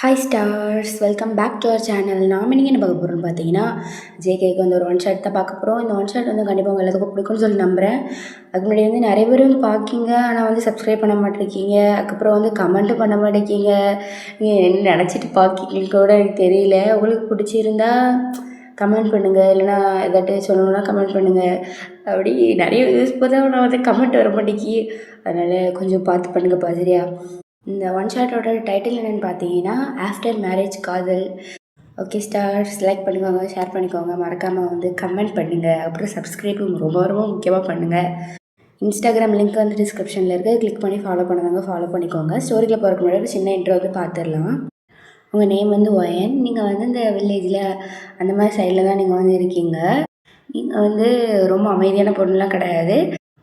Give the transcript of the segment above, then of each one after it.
Hi stars, welcome back to our channel. நாம் இன்றைக்கி என்ன பார்க்க போகிறோம்னு பார்த்தீங்கன்னா, ஜேகேக்கு வந்து ஒரு ஒன் ஷாட் தான் பார்க்க போகிறோம். இந்த ஒன் ஷாட் வந்து கண்டிப்பாக உங்கள் எல்லாத்துக்கும் பிடிக்கும்னு சொல்லி நம்புகிறேன். அதுக்கு முன்னாடி வந்து நிறைய பேர் வந்து பார்க்கிங்க, ஆனால் வந்து சப்ஸ்கிரைப் பண்ண மாட்டேருக்கீங்க. அதுக்கப்புறம் வந்து கமெண்ட்டும் பண்ண மாட்டேங்கிங்க. நீங்கள் என்ன நினச்சிட்டு பார்க்கிங்கன்னு கூட எனக்கு தெரியல. உங்களுக்கு பிடிச்சிருந்தா கமெண்ட் பண்ணுங்கள், இல்லைனா எதாட்டு சொல்லணுன்னா கமெண்ட் பண்ணுங்கள். அப்படி நிறைய யூஸ் பார்த்தா நான் வந்து கமெண்ட் வர மாட்டேங்கி. அதனால் கொஞ்சம் பார்த்து பண்ணுங்கப்பா, சரியா? இந்த ஒன் ஷாட்டோட டைட்டில் என்னென்னு பார்த்தீங்கன்னா, ஆஃப்டர் மேரேஜ் காதல். ஓகே ஸ்டார்ஸ், லைக் பண்ணிக்கோங்க, ஷேர் பண்ணிக்கோங்க, மறக்காமல் வந்து கமெண்ட் பண்ணுங்கள். அப்புறம் சப்ஸ்கிரைபும் ரொம்ப ரொம்ப முக்கியமாக பண்ணுங்கள். இன்ஸ்டாகிராம் லிங்க் வந்து டிஸ்கிரிப்ஷனில் இருக்குது, கிளிக் பண்ணி ஃபாலோ பண்ணுவாங்க, ஃபாலோ பண்ணிக்கோங்க. ஸ்டோரியில் போகிறக்கு முன்னாடி ஒரு சின்ன இன்ட்ரோ வந்து பார்த்துடலாம். உங்கள் நேம் வந்து ஒயன். நீங்கள் வந்து இந்த வில்லேஜில் அந்த மாதிரி சைடில் தான் நீங்கள் வந்து இருக்கீங்க. நீங்கள் வந்து ரொம்ப அமைதியான பொண்ணுலாம் கிடையாது.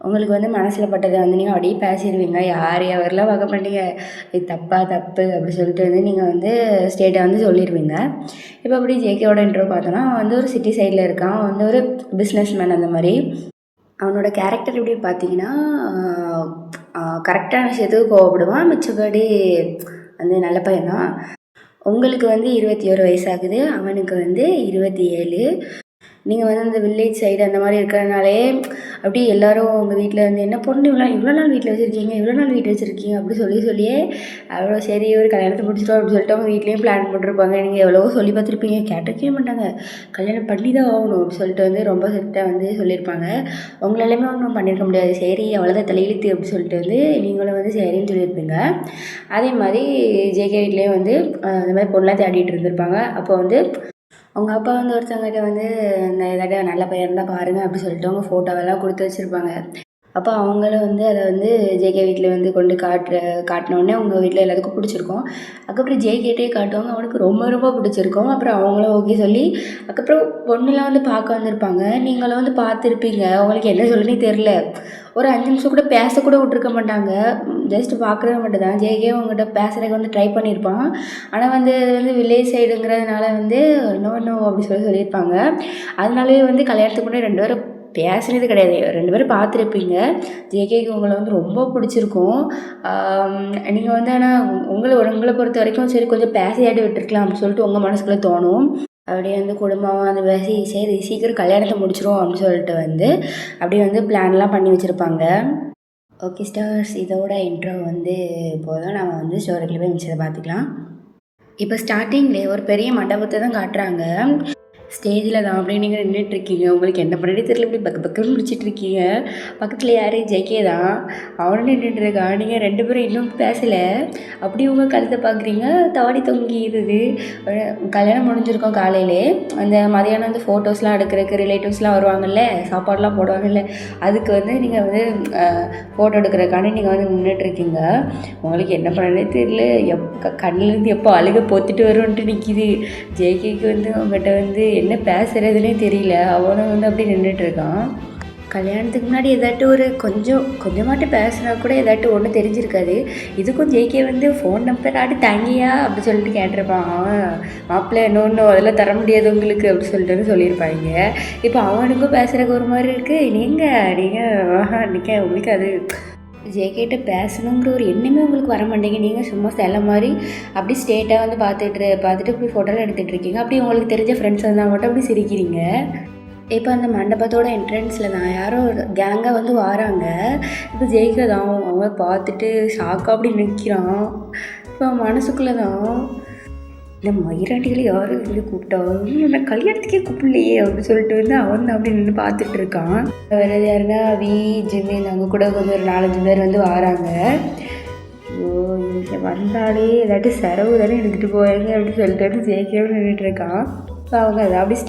உங்களுக்கு வந்து மனசில் பட்டதை வந்து நீங்கள் அப்படியே பேசிடுவீங்க. யார் எவரெலாம் பார்க்க மாட்டீங்க. இது தப்பு அப்படி சொல்லிட்டு வந்து நீங்கள் வந்து ஸ்டேட்டை வந்து சொல்லிடுவீங்க. இப்போ அப்படி ஜேகேவோட இன்ட்ரோ பார்த்தோன்னா, அவன் வந்து ஒரு சிட்டி சைடில் இருக்கான். அவன் வந்து ஒரு பிஸ்னஸ் மேன். அந்த மாதிரி அவனோட கேரக்டர் எப்படி பார்த்தீங்கன்னா, கரெக்டான விஷயத்துக்கு கோவப்படுவான். மிச்சப்படி வந்து நல்ல பையன்தான். உங்களுக்கு வந்து 21 வயசாகுது, அவனுக்கு வந்து 27. நீங்கள் வந்து அந்த வில்லேஜ் சைடு அந்த மாதிரி இருக்கிறதுனாலே அப்படியே எல்லோரும் உங்கள் வீட்டில் வந்து என்ன பொண்ணு இவ்வளோ நாள் வீட்டில் வச்சுருக்கீங்க அப்படி சொல்லியே அவ்வளோ சரி ஒரு கல்யாணத்தை முடிச்சிட்டோம் அப்படின்னு சொல்லிட்டு அவங்க வீட்லேயும் பிளான் பண்ணிருப்பாங்க. நீங்கள் எவ்வளவோ சொல்லி பார்த்துருப்பீங்க, கேட்டிருக்கவே மாட்டாங்க. கல்யாணம் பண்ணி தான் ஆகணும் அப்படின்னு சொல்லிட்டு வந்து ரொம்ப ஸ்ட்ரிக்டாக வந்து சொல்லியிருப்பாங்க. உங்களாலையுமே ஒன்றும் பண்ணியிருக்க முடியாது. சரி அவ்வளோதான் தலையிழுத்து அப்படின்னு சொல்லிட்டு வந்து நீங்களும் வந்து சரின்னு சொல்லியிருப்பீங்க. அதே மாதிரி ஜேகே வீட்லேயும் வந்து இந்த மாதிரி பொண்ணெலாம் தேடிட்டு இருந்திருப்பாங்க. அப்போ வந்து அவங்க அப்பா வந்து ஒருத்தவங்ககிட்ட வந்து இந்த ஏதாட்ட நல்ல பையன் இருந்தால் பாருங்கள் அப்படி சொல்லிட்டு அவங்க ஃபோட்டோவெல்லாம் கொடுத்து வச்சுருப்பாங்க. அப்போ அவங்களும் வந்து அதை வந்து ஜேகே வீட்டில் வந்து கொண்டு காட்டினோடனே உங்கள் வீட்டில் எல்லாத்துக்கும் பிடிச்சிருக்கும். அதுக்கப்புறம் ஜேகேட்டே காட்டுவாங்க, அவனுக்கு ரொம்ப ரொம்ப பிடிச்சிருக்கும். அப்புறம் அவங்களும் ஓகே சொல்லி அதுக்கப்புறம் பொண்ணுலாம் வந்து பார்க்க வந்திருப்பாங்க. நீங்களும் வந்து பார்த்துருப்பீங்க. உங்களுக்கு என்ன சொல்லுன்னே தெரில. ஒரு 5 நிமிஷம் கூட பேசக்கூட விட்ருக்க மாட்டாங்க. ஜஸ்ட் பார்க்குறது மட்டும் தான். ஜேகே உங்கள்கிட்ட பேசுகிறதுக்கு வந்து ட்ரை பண்ணியிருப்பான். ஆனால் வந்து வில்லேஜ் சைடுங்கிறதுனால வந்து நோ அப்படி சொல்லியிருப்பாங்க. அதனாலே வந்து கல்யாணத்துக்கு முன்னாடி 2 பேரும் பேசுனது கிடையாது. 2 பேரும் பார்த்துருப்பீங்க. ஜேகேக்கு உங்களை வந்து ரொம்ப பிடிச்சிருக்கும். நீங்கள் வந்து ஆனால் உங்களை பொறுத்த வரைக்கும் சரி கொஞ்சம் பேசியாட்டி விட்டுருக்கலாம் அப்படின்னு சொல்லிட்டு உங்கள் மனசுக்குள்ளே தோணும். அப்படியே வந்து குடும்பமாக வந்து பேசி சரி சீக்கிரம் கல்யாணத்தை முடிச்சிரும் அப்படின்னு சொல்லிட்டு வந்து அப்படியே வந்து பிளான்லாம் பண்ணி வச்சுருப்பாங்க. ஓகே ஸ்டார்ஸ், இதோட இன்ட்ரோ வந்து போதும். நம்ம வந்து ஸ்டோரியில் போய் மிச்சத்தை பார்த்துக்கலாம். இப்போ ஸ்டார்டிங்லேயே ஒரு பெரிய மண்டபத்தை தான் காட்டுறாங்க. ஸ்டேஜில் தான் அப்படியே நீங்கள் நின்றுட்டுருக்கீங்க. உங்களுக்கு என்ன பண்ணி தெரியல, இப்படி பக்கன்னு முடிச்சிட்ருக்கீங்க. பக்கத்தில் யார்? ஜேகே தான். அவனும் நின்றுட்டுருக்கான். நீங்கள் 2 பேரும் இன்னும் பேசலை. அப்படி உங்கள் கழுத்தை பார்க்குறீங்க, தாடி தொங்கிடுது. கல்யாணம் முடிஞ்சிருக்கோம் காலையிலே. அந்த மதியானம் வந்து ஃபோட்டோஸ்லாம் எடுக்கிறதுக்கு ரிலேட்டிவ்ஸ்லாம் வருவாங்கல்ல, சாப்பாடுலாம் போடுவாங்கல்ல, அதுக்கு வந்து நீங்கள் வந்து ஃபோட்டோ எடுக்கிறதுக்காண்டி நீங்கள் வந்து நின்றுட்டுருக்கீங்க. உங்களுக்கு என்ன பண்ணனே தெரியல. கண்ணிலேருந்து எப்போ அழுக பொத்துட்டு வரும்ன்ட்டு நிற்கிது. ஜேகேக்கு வந்து அவங்ககிட்ட வந்து என்ன பேசுகிறதுனே தெரியல. அவனும் வந்து அப்படி நின்றுட்டுருக்கான். கல்யாணத்துக்கு முன்னாடி ஏதாட்டும் ஒரு கொஞ்சமாட்டு பேசுனா கூட ஏதாட்டும் ஒன்று தெரிஞ்சிருக்காது. இதுக்கும் ஜேகே வந்து ஃபோன் நம்பர் தாங்கியா அப்படி சொல்லிட்டு கேட்டிருப்பான். மாப்பிள்ளை இன்னொன்று அதெல்லாம் தர முடியாது உங்களுக்கு அப்படி சொல்லிட்டு வந்து சொல்லியிருப்பாங்க. இப்போ அவனுக்கும் பேசுகிறக்கு ஒரு மாதிரி இருக்குது. நீங்கள் உங்களுக்கு அது ஜேகேட்ட பேசணுங்கிற ஒரு எண்ணமே உங்களுக்கு வர மாட்டேங்க. நீங்கள் சும்மா சில மாதிரி அப்படி ஸ்டேட்டாக வந்து பார்த்துட்டு இப்படி ஃபோட்டோலாம் எடுத்துகிட்டு இருக்கீங்க. அப்படி உங்களுக்கு தெரிஞ்ச ஃப்ரெண்ட்ஸ் இருந்தால் மட்டும் அப்படி சிரிக்கிறீங்க. இப்போ அந்த மண்டபத்தோட என்ட்ரன்ஸில் தான் யாரோ ஒரு கேங்காக வந்து வராங்க. இப்போ ஜெயிக்க தான் அவங்க பார்த்துட்டு ஷாக்காக அப்படி நிற்கிறான். இப்போ மனசுக்குள்ளே தான் இந்த மயிராண்டிகளை யாரும் வந்து கூப்பிட்டாங்க, நான் கல்யாணத்துக்கே கூப்பிடலையே அப்படின்னு சொல்லிட்டு வந்து அவன் அப்படி நின்று பார்த்துட்டு இருக்கான். வேறு யாருன்னா ஜிம்மி அங்கே கூட கொஞ்சம் ஒரு 4-5 பேர் வந்து வராங்க. வந்தாலே ஏதாட்டும் செலவு தானே எடுத்துகிட்டு போவாங்க அப்படின்னு சொல்லிட்டு வந்து ஜேகேவும் நின்றுட்டு இருக்கான். இப்போ அவங்க அதை அப்படி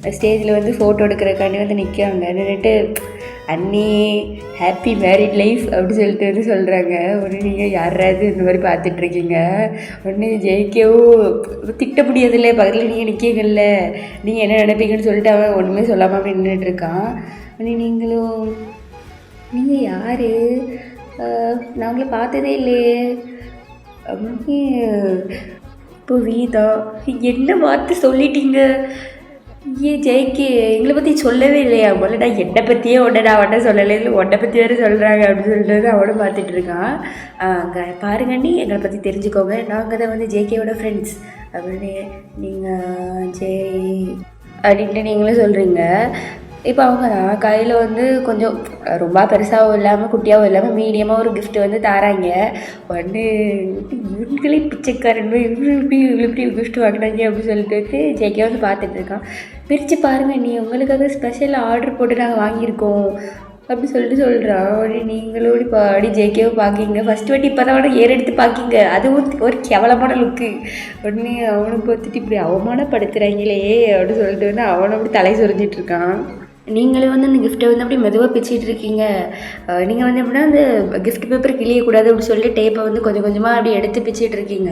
ஸ்டேஜில் வந்து ஃபோட்டோ எடுக்கிறக்காண்டி வந்து நிற்கிறாங்க. நின்றுட்டு அண்ணி ஹாப்பி மேரிட் லைஃப் அப்படி சொல்லிட்டு வந்து சொல்கிறாங்க. ஒன்று நீங்கள் யாராவது இந்த மாதிரி பார்த்துட்ருக்கீங்க. ஒன்று ஜெயிக்கவும் திட்ட முடியாதுல்ல, பக்கத்தில் நீங்கள் நிற்கீங்கல்ல, நீங்கள் என்ன நினைப்பீங்கன்னு சொல்லிட்டு அவன் ஒன்றுமே சொல்லாமல் அப்படி நின்றுட்டுருக்கான். ஒன்று நீங்கள் யார்? நான் உங்களை பார்த்ததே இல்லையே அப்படின்னு. இப்போ வீதா என்ன வார்த்தை சொல்லிட்டீங்க? ஏன் ஜெய்க்கு எங்களை பற்றி சொல்லவே இல்லையா? முதல்ல நான் என்னை பற்றியே நான் அவன்கிட்ட சொல்லலை, இல்லை உன்னை பற்றி வேறு சொல்கிறாங்க அப்படின்னு சொல்லிட்டு அவனும் பார்த்துட்டு இருக்கான். அங்கே பாருங்க நீ எங்களை பற்றி தெரிஞ்சுக்கோங்க, நாங்கள் தான் வந்து ஜேகேவோட ஃப்ரெண்ட்ஸ் அப்படின்னு நீங்கள் சரி அப்படின்ட்டு நீங்களும் சொல்கிறீங்க. இப்போ அவங்க தான் கையில் வந்து கொஞ்சம் ரொம்ப பெருசாகவும் இல்லாமல் குட்டியாகவும் இல்லாமல் மீடியமாக ஒரு கிஃப்ட் வந்து தராங்க. வந்து இவங்களே பிச்சைக்காரன் இப்படி கிஃப்ட் வாங்கினாங்க அப்படின்னு சொல்லிட்டு ஜேகே வந்து பார்த்துட்டு இருக்கான். பிரித்து பாருங்கள் நீ, உங்களுக்காக ஸ்பெஷல் ஆர்டர் போட்டு நாங்கள் வாங்கியிருக்கோம் அப்படி சொல்லிட்டு சொல்கிறான். அப்படி நீங்களும் இப்படி பாடி ஜேகேவை பார்க்கிங்க. ஃபஸ்ட்டு வாட்டி இப்போ தான் ஏர் எடுத்து பார்க்கிங்க, அதுவும் ஒரு கேவலமான லுக்கு. உடனே அவனை பார்த்துட்டு இப்படி அவமானப்படுத்துகிறாங்களே அப்படின்னு சொல்லிட்டு வந்து அவனை அப்படி தலை சொரிஞ்சிட்டு இருக்கான். நீங்களும் வந்து அந்த கிஃப்ட்டை வந்து அப்படி மெதுவாக பிச்சுட்டு இருக்கீங்க. நீங்கள் வந்து எப்படின்னா அந்த கிஃப்ட் பேப்பர் கிளியக்கூடாது அப்படின்னு சொல்லிட்டு டேப்பை வந்து கொஞ்சம் கொஞ்சமாக அப்படி எடுத்து பிச்சுட்டு இருக்கீங்க.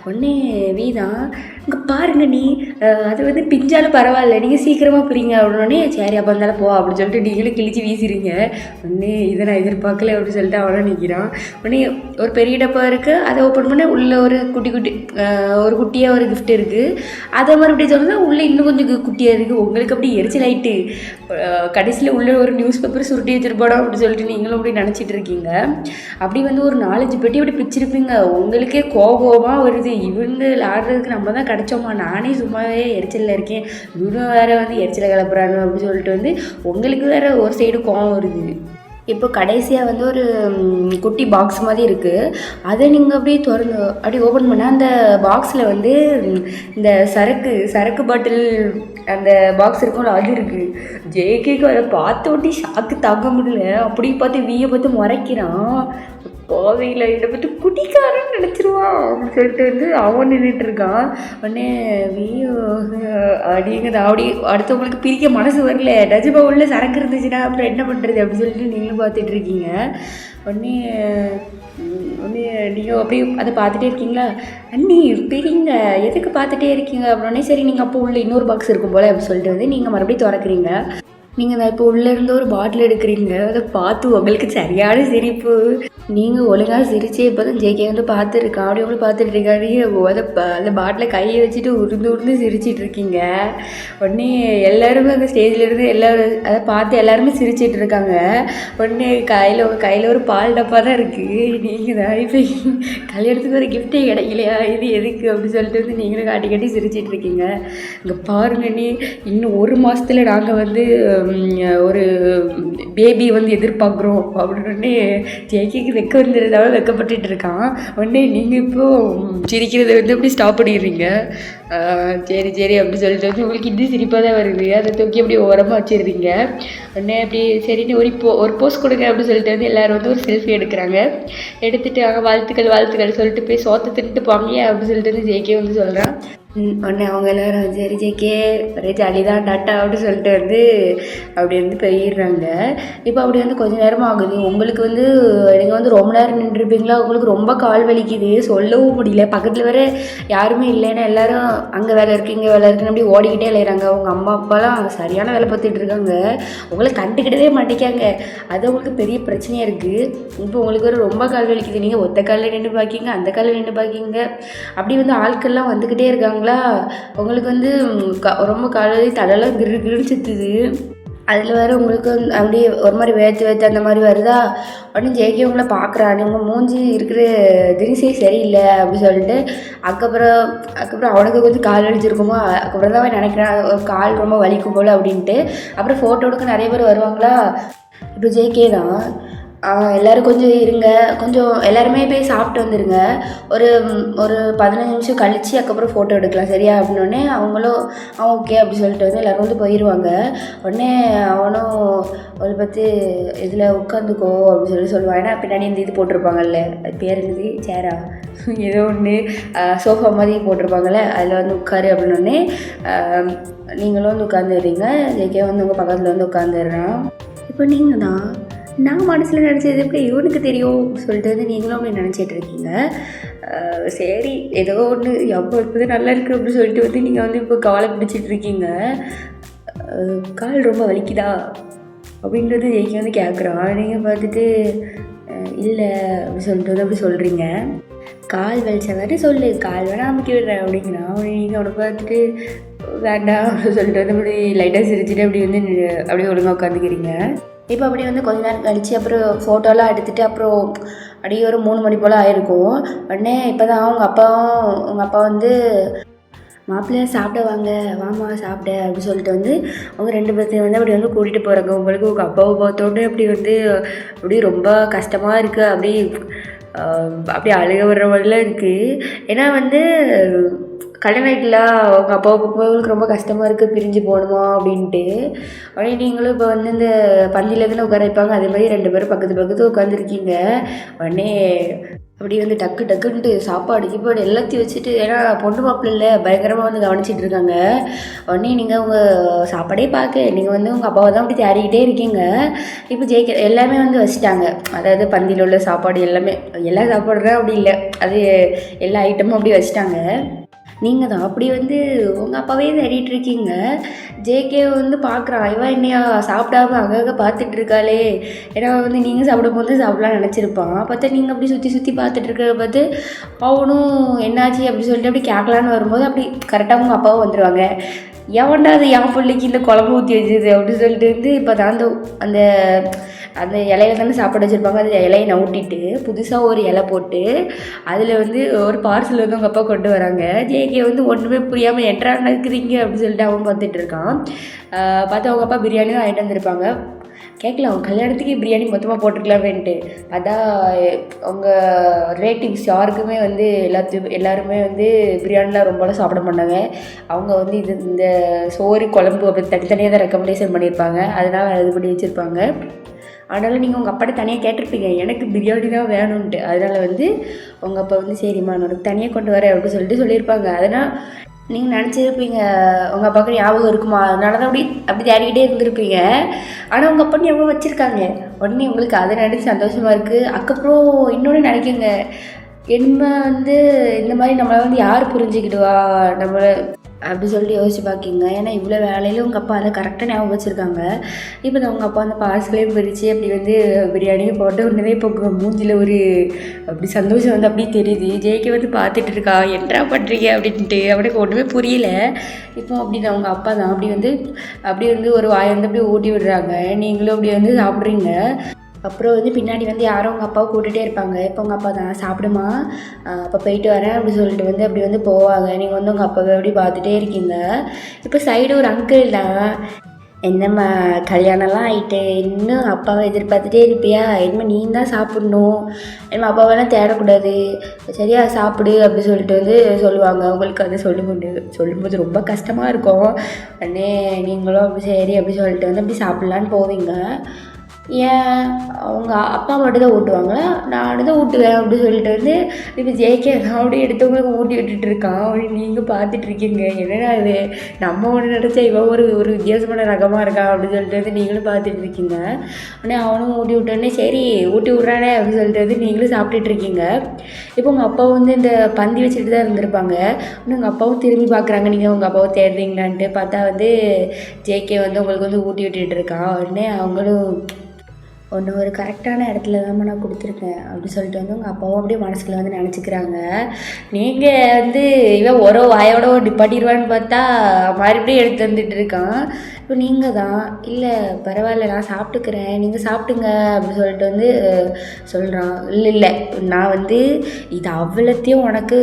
உடனே வீதான் இங்கே பாருங்கள் நீ, அது வந்து பிஞ்சாலும் பரவாயில்ல, நீங்கள் சீக்கிரமாக பிரிங்க அப்படின்னே சரி அப்போ இருந்தாலும் போ அப்படின்னு சொல்லிட்டு நீங்களும் கிழிச்சு வீசிடுங்க. உடனே இதை நான் எதிர்பார்க்கல அப்படின்னு சொல்லிட்டு அவனும் நிற்கிறான். உடனே ஒரு பெரிய டப்பா இருக்குது, அதை ஓப்பன் பண்ண உள்ளே ஒரு குட்டியாக ஒரு கிஃப்ட் இருக்குது. அதை மறுபடியும் சொன்னால் உள்ளே இன்னும் கொஞ்சம் குட்டியாக இருக்குது. உங்களுக்கு அப்படி எரிச்சல் ஆகிட்டு கடைசியில் உள்ள ஒரு நியூஸ் பேப்பர் சுருட்டி வச்சுருப்பாடோ அப்படின்னு சொல்லிட்டு நீங்களும் அப்படி நினச்சிட்டு இருக்கீங்க. அப்படி வந்து ஒரு 4-5 பெட்டி அப்படி பிச்சிருப்பீங்க. உங்களுக்கே கோபமாக வருது, இவங்க ஆடுறதுக்கு நம்ம தான் கிடச்சோமா, நானே சும்மாவே எரிச்சலில் இருக்கேன், இவனும் வேறு வந்து எரிச்சலை கிளப்புறானு அப்படின்னு சொல்லிட்டு வந்து உங்களுக்கு வேறு ஒரு சைடு கோபம் வருது. இப்போ கடைசியாக வந்து ஒரு குட்டி பாக்ஸ் மாதிரி இருக்குது. அதை நீங்கள் அப்படியே திறந்து அப்படியே ஓப்பன் பண்ணால் அந்த பாக்ஸில் வந்து இந்த சரக்கு பாட்டில் அந்த பாக்ஸ் இருக்கும்ல அது இருக்குது. ஜேகேக்கு அதை பார்த்து ஒட்டி ஷாக்கு தாங்க முடியல. அப்படி பார்த்து வீயை பார்த்து முறைக்கிறான். கோவையில் இதை பற்றி குடிக்காரன்னு நினச்சிருவான் அப்படின்னு சொல்லிட்டு வந்து அவன் நின்றுட்டு இருக்கான். உடனே வீயோ அப்படிங்கிறது அப்படி அடுத்தவங்களுக்கு பிரிக்க மனசு வரல. நிஜமா உள்ள சரக்கு இருந்துச்சுன்னா அப்புறம் என்ன பண்ணுறது அப்படின்னு சொல்லிட்டு நீங்களும் பார்த்துட்டு இருக்கீங்க. உடனே நீங்கள் அப்படியே அதை பார்த்துட்டே இருக்கீங்களா? அண்ணி பெரியங்க எதுக்கு பார்த்துட்டே இருக்கீங்க அப்படின்னே சரி நீங்கள் அப்போ உள்ள இன்னொரு பாக்ஸ் இருக்கும் போல் அப்படின்னு சொல்லிட்டு வந்து நீங்கள் மறுபடியும் திறக்கிறீங்க. நீங்கள் தான் இப்போ உள்ளேருந்து ஒரு பாட்டில் எடுக்கிறீங்க. அதை பார்த்து உங்களுக்கு சரியான சிரிப்பு. நீங்கள் ஒழுங்காக சிரிச்சே இப்போ தான் ஜேகே வந்து பார்த்துருக்கான். அப்படி அப்படி பார்த்துட்டு இருக்காரு. அந்த பாட்டில் கையை வச்சுட்டு உருந்து சிரிச்சிட்டு இருக்கீங்க. உடனே எல்லாருமே அந்த ஸ்டேஜ்லேருந்து எல்லோரும் அதை பார்த்து எல்லாருமே சிரிச்சிட்டு இருக்காங்க. உடனே கையில் ஒரு பால் டப்பா தான் இருக்குது. நீங்கள் தான் இப்போ கல்யாணத்துக்கு ஒரு கிஃப்ட்டே கிடைக்கலையா, இது எதுக்கு அப்படின்னு சொல்லிட்டு வந்து நீங்களும் காட்டி சிரிச்சிட்டு இருக்கீங்க. இங்கே பாருங்க நீ, இன்னும் 1 மாதத்தில் நாங்கள் வந்து ஒரு பேபி வந்து எதிர்பார்க்குறோம் அப்படின்னு ஜேகேக்கு வெக்க வந்துருந்தாலும் வெக்கப்பட்டு இருக்கான். உடனே நீங்கள் இப்போது சிரிக்கிறத வந்து அப்படி ஸ்டாப் பண்ணிடுறீங்க. சரி அப்படி சொல்லிட்டு வந்து உங்களுக்கு இது சிரிப்பாக தான் வருது. அதை தூக்கி அப்படி ஓரமாக வச்சிடுறீங்க. உடனே அப்படி சரின்னு ஒரு போஸ்ட் கொடுங்க அப்படின்னு சொல்லிட்டு வந்து எல்லோரும் வந்து ஒரு செல்ஃபி எடுக்கிறாங்க. எடுத்துகிட்டு அங்கே வாழ்த்துக்கள் சொல்லிட்டு போய் சோத்தை தின்ட்டு போங்க அப்படின்னு சொல்லிட்டு வந்து ஜேகே வந்து சொல்கிறான். உடனே அவங்க எல்லோரும் சரி ஜேகே ஒரே ஜாலி தான் டாட்டா அப்படின்னு சொல்லிட்டு வந்து அப்படி வந்து போயிடுறாங்க. இப்போ அப்படி வந்து கொஞ்சம் நேரமாக ஆகுது. உங்களுக்கு வந்து நீங்கள் வந்து ரொம்ப நேரம் நின்றுருப்பீங்களா, உங்களுக்கு ரொம்ப கால் வலிக்குது, சொல்லவும் முடியல. பக்கத்தில் வேறு யாருமே இல்லைன்னா எல்லோரும் அங்கே வேலை இருக்குது இங்கே வேலை இருக்குன்னு அப்படி ஓடிக்கிட்டே இல்லைறாங்க. அவங்க அம்மா அப்பாலாம் சரியான வேலை பார்த்துட்டு இருக்காங்க. உங்களை கண்டுக்கிட்டவே மாட்டேங்காங்க. அது உங்களுக்கு பெரிய பிரச்சனையாக இருக்குது. இப்போ உங்களுக்கு ஒரு ரொம்ப கால் வலிக்குது, நீங்கள் ஒத்த காலில் நின்று பார்க்கிங்க, அந்த காலில் நின்று பார்க்கிங்க. அப்படி வந்து ஆட்கள்லாம் வந்துக்கிட்டே இருக்காங்க. உங்களுக்கு வந்து ரொம்ப காலையில தலையெல்லாம் கிருன்னு சுத்துது. அதில் வேறு உங்களுக்கு அப்படியே ஒரு மாதிரி வேர்த்து அந்த மாதிரி வருதா. உடனே ஜேகே உங்களை பார்க்குறான். உங்கள் மூஞ்சி இருக்கிற தினசே சரியில்லை அப்படின்னு சொல்லிட்டு அதுக்கப்புறம் அவனுக்கு கொஞ்சம் கால் வலிச்சிருக்குமோ, அதுக்கப்புறம் தான் நினைக்கிறான் கால் ரொம்ப வலிக்கும் போல் அப்படின்ட்டு. அப்புறம் ஃபோட்டோ எடுக்க நிறைய பேர் வருவாங்களா. இப்போ ஜேகே தான் எல்லோரும் கொஞ்சம் இருங்க, கொஞ்சம் எல்லாருமே போய் சாப்பிட்டு வந்துடுங்க, ஒரு 15 நிமிஷம் கழித்து அதுக்கப்புறம் ஃபோட்டோ எடுக்கலாம் சரியா அப்படின்னோடனே அவங்களும் ஓகே அப்படி சொல்லிட்டு வந்து எல்லோரும் வந்து போயிடுவாங்க. உடனே அவனும் ஒரு பற்றி இதில் உட்காந்துக்கோ அப்படின்னு சொல்லுவான். ஏன்னா பின்னாடி இந்த இது போட்டிருப்பாங்கல்ல, அது பேர் என்னது, சேரா ஏதோ ஒன்று சோஃபா மாதிரி போட்டிருப்பாங்கள்ல, அதில் வந்து உட்காரு அப்படின்னோடனே நீங்களும் வந்து உட்காந்துடுறீங்க. ஜேகே வந்து உங்கள் பக்கத்தில் வந்து உட்காந்துடுறான். இப்போ நீங்கள் தான் நான் மனசில் நினச்சது எப்படி இவனுக்கு தெரியும் சொல்லிட்டு வந்து நீங்களும் அப்படி நினச்சிட்டு இருக்கீங்க. சரி ஏதோ ஒன்று எவ்வளோ இருக்குது நல்லா இருக்குது அப்படின்னு சொல்லிட்டு வந்து நீங்கள் வந்து இப்போ காலை பிடிச்சிட்டு இருக்கீங்க. கால் ரொம்ப வலிக்குதா அப்படின்றது ஜெயிக்க வந்து கேட்குறான். நீங்கள் பார்த்துட்டு இல்லை அப்படி சொல்லிட்டு வந்து அப்படி சொல்கிறீங்க. கால் வலிச்ச மாதிரி சொல்லு, கால் வேணா அமுக்கி விடுறேன் அப்படிங்கிறான். நீங்கள் அவனை பார்த்துட்டு வேண்டாம் அப்படின்னு சொல்லிட்டு வந்து அப்படி லைட்டாக சிரிச்சுட்டு அப்படி வந்து அப்படியே ஒழுங்காக உட்காந்துக்கிறீங்க. இப்போ அப்படியே வந்து கொஞ்ச நேரம் கழித்து அப்புறம் ஃபோட்டோலாம் எடுத்துகிட்டு அப்புறம் அப்படியே ஒரு 3 மணி போல் ஆயிருக்கும். உடனே இப்போ தான் உங்கள் அப்பா வந்து மாப்பிள்ளையா சாப்பிட வாங்க, வாமா சாப்பிட அப்படின்னு சொல்லிட்டு வந்து அவங்க 2 பேர்த்தையும் வந்து அப்படி வந்து கூட்டிகிட்டு போகிறாங்க. உங்களுக்கு உங்கள் அப்பாவை பார்த்தோன்னே அப்படி வந்து அப்படி ரொம்ப கஷ்டமாக இருக்குது. அப்படி அழுக வர்ற மாதிரிலாம் இருக்குது. ஏன்னா வந்து கல்யாணம் ஆகிட்டுல அவங்க அப்பாவை பார்க்கும்போது ரொம்ப கஷ்டமாக இருக்குது, பிரிஞ்சு போகணுமா அப்படின்ட்டு. உடனே நீங்களும் இப்போ வந்து இந்த பந்தியில் தானே உட்கார வைப்பாங்க, அதே மாதிரி 2 பேரும் பக்கத்து உட்காந்துருக்கீங்க. உடனே அப்படி வந்து டக்குன்ட்டு சாப்பாடு எல்லாத்தையும் வச்சுட்டு, ஏன்னா பொண்ணு மாப்பிள்ளை பயங்கரமாக வந்து கவனிச்சிட்டு இருக்காங்க. உடனே நீங்கள் உங்கள் சாப்பாடே பார்க்க நீங்கள் வந்து உங்கள் அப்பாவை தான் அப்படி தேடிக்கிட்டே இருக்கீங்க. இப்போ எல்லாமே வந்து வச்சுட்டாங்க. அதாவது பந்தியில் உள்ள சாப்பாடு எல்லாமே, எல்லா சாப்பாடுறேன் அப்படி இல்லை, அது எல்லா ஐட்டமும் அப்படி வச்சுட்டாங்க. நீங்கள் தான் அப்படி வந்து உங்கள் அப்பாவே தேடிட்டு இருக்கீங்க. ஜேகே வந்து பார்க்குறான், இவன் என்னையா சாப்பிடாம அங்கங்கே பார்த்துட்டு இருக்காளே. ஏன்னா வந்து நீங்கள் சாப்பிடும்போது சாப்பிடலாம்னு நினச்சிருப்பான். பார்த்தா நீங்கள் அப்படி சுற்றி பார்த்துட்டு இருக்கிறத பார்த்து அவனும் என்னாச்சு அப்படி சொல்லிட்டு அப்படி கேட்கலான்னு வரும்போது அப்படி கரெக்டாக உங்கள் அப்பாவும் வந்துடுவாங்க. எவன்டா அது என் பிள்ளைக்கு இந்த குழம்பு ஊற்றி வச்சுது அப்படின்னு சொல்லிட்டு வந்து இப்போ தான் அந்த அந்த இலையில தானே சாப்பாடு வச்சுருப்பாங்க. அந்த இலையை நவுட்டிட்டு புதுசாக ஒரு இலை போட்டு அதில் வந்து ஒரு பார்சல் வந்து உங்கள் அப்பா கொண்டு வராங்க. ஜேகே வந்து ஒன்றுமே புரியாமல் எட்ரா நடக்குறீங்க அப்படின்னு சொல்லிட்டு அவன் பார்த்துட்டு இருக்கான். பார்த்தா அவங்க அப்பா பிரியாணி தான் ஆகிட்டு வந்திருப்பாங்க. கேட்கல அவங்க கல்யாணத்துக்கு பிரியாணி மொத்தமாக போட்டுருக்கலாமேன்ட்டு. பார்த்தா அவங்க ரிலேட்டிவ்ஸ் யாருக்குமே வந்து எல்லாருமே வந்து பிரியாணிலாம் ரொம்பலாம் சாப்பிட மாட்டாங்க. அவங்க வந்து இந்த சோறு குழம்பு அப்படி தனித்தனியாக தான் ரெக்கமெண்டேஷன் பண்ணியிருப்பாங்க. அதனால் இது பண்ணி வச்சுருப்பாங்க. அதனால் நீங்கள் உங்கள் அப்பாட்ட தனியாக கேட்டிருப்பீங்க, எனக்கு பிரியாணி தான் வேணும்ன்ட்டு. அதனால் வந்து உங்கள் அப்பா வந்து சரிம்மா நான் தனியாக கொண்டு வரேன் அப்படின்னு சொல்லிட்டு சொல்லியிருப்பாங்க. அதனால் நீங்கள் நினச்சிருப்பீங்க உங்கள் அப்பாவுக்கு ஞாபகம் இருக்குமா, அதனால தான் அப்படி தேடிக்கிட்டே இருந்திருப்பீங்க. ஆனால் உங்கள் அப்பா ஞாபகம் வச்சுருக்காங்க. உடனே உங்களுக்கு அதை நினச்சி சந்தோஷமாக இருக்குது. அதுக்கப்புறம் இன்னொன்று நினைக்குங்க, என்ன வந்து இந்த மாதிரி நம்மளை வந்து யார் புரிஞ்சுக்கிடுவா நம்மளை அப்படி சொல்லிட்டு யோசிச்சு பார்க்கிங்க. ஏன்னா இவ்வளோ வேலையில் உங்கள் அப்பா அதை கரெக்டாக ஞாபகம் வச்சுருக்காங்க. இப்போ தான் உங்கள் அப்பா அந்த பார்சலையும் பிரித்து அப்படி வந்து பிரியாணியும் போட்டு உடனே இப்போ மூஞ்சியில் ஒரு அப்படி சந்தோஷம் வந்து அப்படியே தெரியுது. ஜேகே வந்து பார்த்துட்டு இருக்கா, என்னடா பண்ணுறீங்க அப்படின்ட்டு. அவனுக்கு ஒன்றுமே புரியல. இப்போ அப்படி தான் உங்கள் அப்பா தான் அப்படி வந்து ஒரு வாயை வந்து அப்படியே ஊட்டி விடுறாங்க. நீங்களும் அப்படி வந்து சாப்பிட்றீங்க. அப்புறம் வந்து பின்னாடி வந்து யாரும் உங்கள் அப்பாவை கூட்டிகிட்டே இருப்பாங்க. இப்போ உங்கள் அப்பா தான் சாப்பிடுமா, அப்போ போயிட்டு வரேன் அப்படி சொல்லிட்டு வந்து அப்படி வந்து போவாங்க. நீங்கள் வந்து உங்கள் அப்பாவை அப்படி பார்த்துட்டே இருக்கீங்க. இப்போ சைடு ஒரு அங்கிள் தான், என்னம்மா கல்யாணம்லாம் ஆகிட்டு இன்னும் அப்பாவை எதிர்பார்த்துட்டே இருப்பியா, இனிமேல் நீ தான் சாப்பிட்ணும், இனிமேல் அப்பாவெல்லாம் தேடக்கூடாது, சரியா சாப்பிடு அப்படி சொல்லிட்டு வந்து சொல்லுவாங்க. உங்களுக்கு அதை சொல்லும்போது ரொம்ப கஷ்டமாக இருக்கும். உடனே நீங்களும் அப்படி சரி அப்படி சொல்லிட்டு வந்து அப்படி சாப்பிட்லான்னு போவீங்க. ஏன் அவங்க அப்பா மட்டும் தான் ஊட்டுவாங்களா, நான் தான் ஊட்டுவேன் அப்படி சொல்லிட்டு வந்து இப்போ ஜேகே அப்படியே எடுத்தவங்களுக்கு ஊட்டி விட்டுட்டு இருக்கான். அப்படின்னு நீங்கள் பார்த்துட்டு இருக்கீங்க. என்னடா இது நம்ம ஒன்று நினச்சா இவன் ஒரு வித்தியாசமான ரகமாக இருக்கான் அப்படின்னு சொல்லிட்டு வந்து நீங்களும் பார்த்துட்டு இருக்கீங்க. உடனே அவனும் ஊட்டி விட்டோடனே சரி ஊட்டி விட்றானே அப்படின்னு சொல்லிட்டு வந்து நீங்களும் சாப்பிட்டுட்டு இருக்கீங்க. இப்போ உங்கள் அப்பா வந்து இந்த பந்தி வச்சுட்டு தான் இருந்திருப்பாங்க. இன்னும் உங்கள் அப்பாவும் திரும்பி பார்க்குறாங்க, நீங்கள் உங்கள் அப்பாவை தேடுறீங்களான்ட்டு. பார்த்தா வந்து ஜேகே வந்து உங்களுக்கு வந்து ஊட்டி விட்டுட்டு இருக்கான். உடனே அவங்களும் ஒன்று ஒரு கரெக்டான இடத்துல தான் நான் கொடுத்துருக்கேன் அப்படி சொல்லிட்டு வந்து உங்கள் அப்பாவும் அப்படியே மனசுக்குள்ள வந்து நினச்சிக்கிறாங்க. நீங்கள் வந்து இவன் ஒரு வாயோட நிப்பாட்டிடுவான்னு பார்த்தா மறுபடியும் எடுத்து வந்துட்டு இருக்கான். இப்போ நீங்கள் தான் இல்லை பரவாயில்ல நான் சாப்பிட்டுக்கிறேன் நீங்கள் சாப்பிட்டுங்க அப்படின்னு சொல்லிட்டு வந்து சொல்கிறான். இல்லை நான் வந்து இது அவ்வளோத்தையும் உனக்கு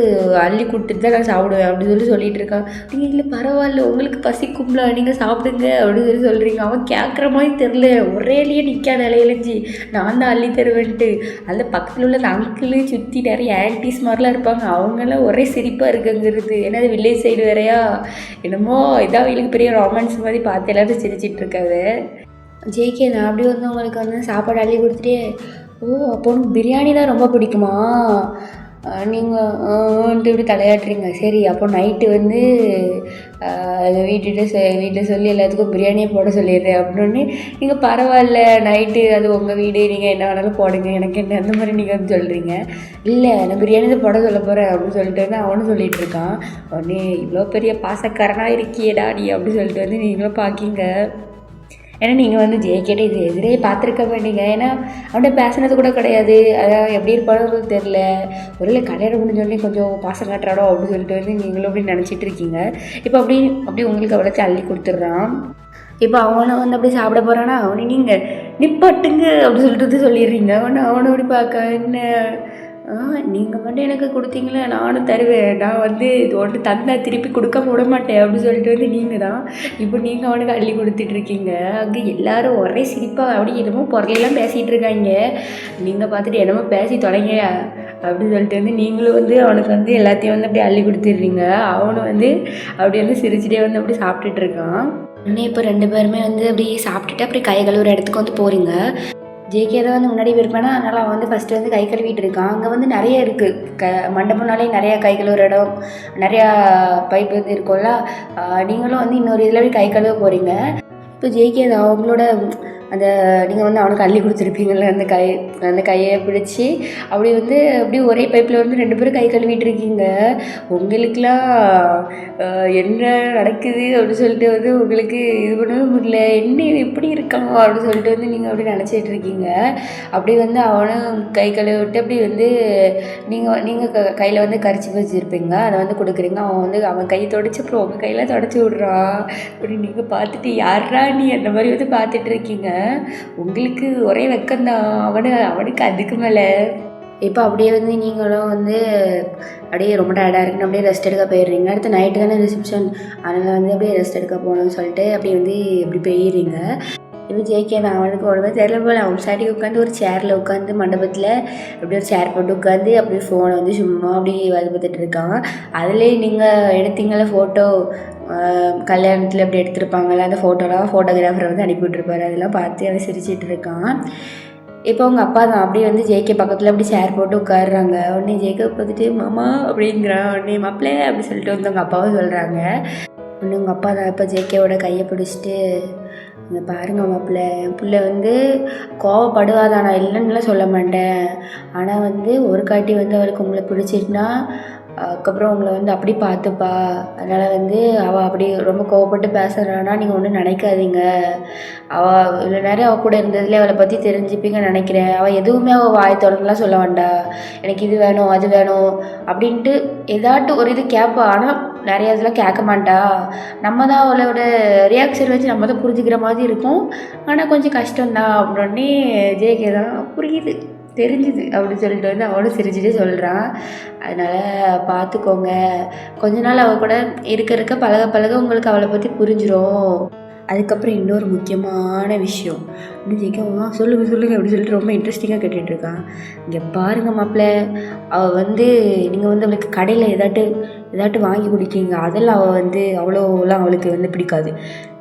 அள்ளி கொடுத்துட்டு தான் நான் சாப்பிடுவேன் அப்படின்னு சொல்லிட்டு இருக்கான். நீங்கள் இல்லை பரவாயில்ல உங்களுக்கு பசிக்கும்ல நீங்கள் சாப்பிடுங்க அப்படின்னு சொல்கிறீங்க. அவன் கேட்குற மாதிரி தெரில, ஒரேலியே நிற்கா நிலையிலஞ்சி நான் தான் அள்ளி தருவேன்ட்டு. அதில் பக்கத்தில் உள்ள அந்த அங்கிள் சுற்றி நிறைய ஆன்டிஸ் மாதிரிலாம் இருப்பாங்க. அவங்களாம் ஒரே சிரிப்பாக இருக்குங்கிறது. ஏன்னா அது வில்லேஜ் சைடு வேறையா என்னமோ இதான் அவங்களுக்கு பெரிய ரொமான்ஸ் மாதிரி பார்த்து எல்லாரும் சிரிச்சிட்டு இருக்காது. ஜேகே நான் அப்படி வந்து உங்களுக்கு வந்து சாப்பாடு அள்ளி கொடுத்துட்டே, ஓ அப்போ உனக்கு பிரியாணி தான் ரொம்ப பிடிக்குமா, நீங்கள் இப்படி தலையாட்டுறீங்க. சரி அப்போ நைட்டு வந்து வீட்டில் சொல்லி எல்லாத்துக்கும் பிரியாணியை போட சொல்லிடுறேன் அப்படின்னு. நீங்கள் பரவாயில்ல நைட்டு அது உங்கள் வீடு, நீங்கள் என்ன வேணாலும் போடுங்க எனக்கு என்ன அந்த மாதிரி நீங்கள் வந்து சொல்கிறீங்க. இல்லை நான் பிரியாணி தான் போட சொல்ல போகிறேன் அப்படின்னு சொல்லிட்டு வந்து அவனும் சொல்லிகிட்டு இருக்கான். உடனே இவ்வளோ பெரிய பாசக்காரனாக இருக்கியேடா நீ அப்படின்னு சொல்லிட்டு வந்து நீங்களும் பார்க்கிங்க. ஏன்னா நீங்கள் வந்து ஜேகேட்ட இது எதிரே பார்த்துருக்க மாட்டீங்க. ஏன்னா அவன்கிட்ட பேசினது கூட கிடையாது. அதான் எப்படி இருப்பான்னு தெரில. ஒருவேளை கல்யாணம் முடிஞ்சோடனே கொஞ்சம் பாசம் காட்டுறாடோ அப்படின்னு சொல்லிட்டு வந்து நீங்களும் அப்படி நினச்சிட்டு இருக்கீங்க. இப்போ அப்படி உங்களுக்கு அவ்வளோத்தையும் அள்ளி கொடுத்துட்றான். இப்போ அவனை வந்து அப்படி சாப்பிட போகிறான்னா அவனை நீங்கள் நிப்பாட்டுங்க அப்படின்னு சொல்லிட்டு சொல்லிடுறீங்க. அவனை அப்படி பார்க்க என்ன நீங்கள் மட்டும் எனக்கு கொடுத்தீங்களே நானும் தருவேன், நான் வந்து இது ஒன்று தந்தா திருப்பி கொடுக்க விட மாட்டேன் அப்படின்னு சொல்லிட்டு வந்து நீங்கள் தான் இப்போ நீங்கள் அவனுக்கு அள்ளி கொடுத்துட்ருக்கீங்க. அங்கே எல்லோரும் ஒரே சிரிப்பாக அப்படி என்னமோ பொருளையெல்லாம் பேசிகிட்டு இருக்காங்க. நீங்கள் பார்த்துட்டு என்னமோ பேசி தொலைங்க அப்படின்னு சொல்லிட்டு வந்து நீங்களும் வந்து அவனுக்கு வந்து எல்லாத்தையும் வந்து அப்படி அள்ளி கொடுத்துட்றீங்க. அவனை வந்து அப்படி வந்து சிரிச்சுட்டே வந்து அப்படி சாப்பிட்டுட்டு இருக்கான். இன்னும் இப்போ 2 பேருமே வந்து அப்படி சாப்பிட்டுட்டு அப்படி கை கழுவுற இடத்துக்கு வந்து போகிறீங்க. ஜேகே தான் வந்து முன்னாடி போயிருப்பானா, அதனால் அவன் வந்து ஃபஸ்ட்டு வந்து கை கழுவிட்டு இருக்கான். அங்கே வந்து நிறைய இருக்குது, மண்டபம்னாலே நிறையா கை கழுவுற இடம், நிறையா பைப் வந்து இருக்கும்ல. நீங்களும் வந்து இன்னொரு இதில் போய் கை கழுவ போகிறீங்க. இப்போ ஜேகே தான் அவங்களோட அந்த நீங்கள் வந்து அவனுக்கு அள்ளி கொடுத்துருப்பீங்கள அந்த கையை பிடிச்சி அப்படி வந்து அப்படி ஒரே பைப்பில் வந்து 2 பேரும் கை கழுவிட்டு இருக்கீங்க. உங்களுக்கெலாம் என்ன நடக்குது அப்படின்னு சொல்லிட்டு வந்து உங்களுக்கு இது பண்ணவே முடியல. என்ன எப்படி இருக்கான் அப்படின்னு சொல்லிட்டு வந்து நீங்கள் அப்படி நினச்சிட்டு இருக்கீங்க. அப்படி வந்து அவனும் கை கழுவிட்டு அப்படி வந்து நீங்கள் கையில் வந்து கரிச்சி வச்சுருப்பீங்க, அதை வந்து கொடுக்குறீங்க. அவன் கையை தொடச்சி அப்புறம் உங்கள் கையில் தொடச்சி விட்றான். அப்படி நீங்கள் பார்த்துட்டு யாரா நீ அந்த மாதிரி வந்து பார்த்துட்டு இருக்கீங்க. உங்களுக்கு ஒரே வெக்கம்தான். அவனுக்கு அதுக்கு மேலே இப்போ அப்படியே வந்து நீங்களும் வந்து அப்படியே ரொம்ப டயர்டாக இருக்குன்னு அப்படியே ரெஸ்ட் எடுக்க போயிடுறீங்க. அடுத்து நைட்டு தானே ரிசப்ஷன், அதனால் வந்து அப்படியே ரெஸ்ட் எடுக்க போகணும்னு சொல்லிட்டு அப்படியே வந்து இப்படி போயிடுறீங்க. இப்போ ஜேகே நான் அவனுக்கு உடனே தெரியல போல் அவன் சாட்டிக்கு உட்காந்து ஒரு சேரில் உட்காந்து மண்டபத்தில் அப்படி ஒரு சேர் போட்டு உட்காந்து அப்படியே ஃபோனை வந்து சும்மா அப்படி இது பார்த்துட்டு இருக்கான். அதுலேயே நீங்கள் எடுத்தீங்கள ஃபோட்டோ, கல்யாணத்தில் எப்படி எடுத்திருப்பாங்கள்ல அந்த ஃபோட்டோகிராஃபரை வந்து அனுப்பிவிட்ருப்பாரு. அதெல்லாம் பார்த்து அவன் சிரிச்சிட்டு இருக்கான். இப்போ உங்கள் அப்பா தான் அப்படியே வந்து ஜேகே பக்கத்தில் அப்படி சேர் போட்டு உட்காடுறாங்க. உடனே ஜேகே பார்த்துட்டு மாமா அப்படிங்கிறான். உடனே மாப்பிள்ளை அப்படி சொல்லிட்டு வந்து உங்கள் அப்பாவும் சொல்கிறாங்க. உடனே உங்கள் அப்பா தான் இப்போ ஜேகேவோட கையை பிடிச்சிட்டு இங்கே பாருங்கள் மாப்பிள்ளை, என் பிள்ளை வந்து கோவப்படுவாதான், நான் இல்லைன்னுலாம் சொல்ல மாட்டேன். ஆனால் வந்து ஒரு காட்டி வந்து அவளுக்கு உங்களை பிடிச்சிட்டுனா அதுக்கப்புறம் உங்களை வந்து அப்படி பார்த்துப்பா. அதனால் வந்து அவள் அப்படி ரொம்ப கோவப்பட்டு பேசுகிறான்னா நீங்கள் ஒன்றும் நினைக்காதீங்க. அவள் இவ்வளோ நேரம் அவள் கூட இருந்ததுலேயே அவளை பற்றி தெரிஞ்சுப்பீங்கன்னு நினைக்கிறேன். அவள் எதுவுமே அவள் வாய் திறந்துலாம் சொல்ல வேண்டாம், எனக்கு இது வேணும் அது வேணும் அப்படின்ட்டு ஏதாட்டும் ஒரு இது கேட்பா. ஆனால் நிறைய இதெல்லாம் கேட்க மாட்டா. நம்ம தான் அவளோட ரியாக்ஷன் வச்சு நம்ம தான் புரிஞ்சுக்கிற மாதிரி இருக்கும். ஆனால் கொஞ்சம் கஷ்டம்தான் அப்படின்னே ஜேகே தான் புரியுது தெரிஞ்சுது அப்படின்னு சொல்லிட்டு வந்து அவனும் சிரிச்சுட்டே சொல்கிறான். அதனால் பார்த்துக்கோங்க, கொஞ்ச நாள் அவள் கூட இருக்க பழக உங்களுக்கு அவளை பற்றி புரிஞ்சிடும். அதுக்கப்புறம் இன்னொரு முக்கியமான விஷயம் அப்படின்னு ஜெயிக்க சொல்லுங்கள் அப்படின்னு சொல்லிட்டு ரொம்ப இன்ட்ரெஸ்டிங்காக கேட்டுட்ருக்கான். இங்கே பாருங்கள் மாப்பிள்ளை, அவள் வந்து நீங்கள் வந்து அவளுக்கு கடையில் ஏதாட்டு வாங்கி குடிக்கிங்க, அதெல்லாம் அவள் வந்து அவ்வளோலாம் அவளுக்கு வந்து பிடிக்காது.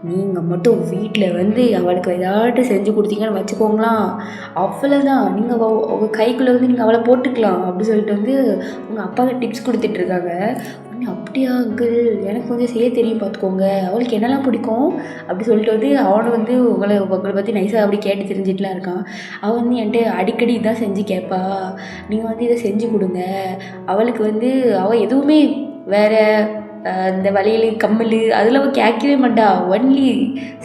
நீங்கள் மட்டும் வீட்டில் வந்து அவளுக்கு ஏதாட்டு செஞ்சு கொடுத்தீங்கன்னு வச்சுக்கோங்களாம், அவ்வளோதான். நீங்கள் உங்கள் கைக்குள்ளே வந்து நீங்கள் அவளை போட்டுக்கலாம் அப்படி சொல்லிட்டு வந்து உங்கள் அப்பாவுக்கு டிப்ஸ் கொடுத்துட்ருக்காங்க. அப்படியா அங்கிள், எனக்கு கொஞ்சம் செய்ய தெரியும் பார்த்துக்கோங்க, அவளுக்கு என்னெல்லாம் பிடிக்கும் அப்படி சொல்லிட்டு வந்து அவனை வந்து உங்களை பற்றி நைஸாக அப்படி கேட்டு தெரிஞ்சிட்டுலாம் இருக்கான். அவள் வந்து என்கிட்ட அடிக்கடி இதான் செஞ்சு கேட்பா, நீங்கள் வந்து இதை செஞ்சு கொடுங்க. அவளுக்கு வந்து அவள் எதுவுமே வேறு இந்த வளையல் கம்மல் அதில் அவள் கேட்கவே மாட்டா, ஒன்லி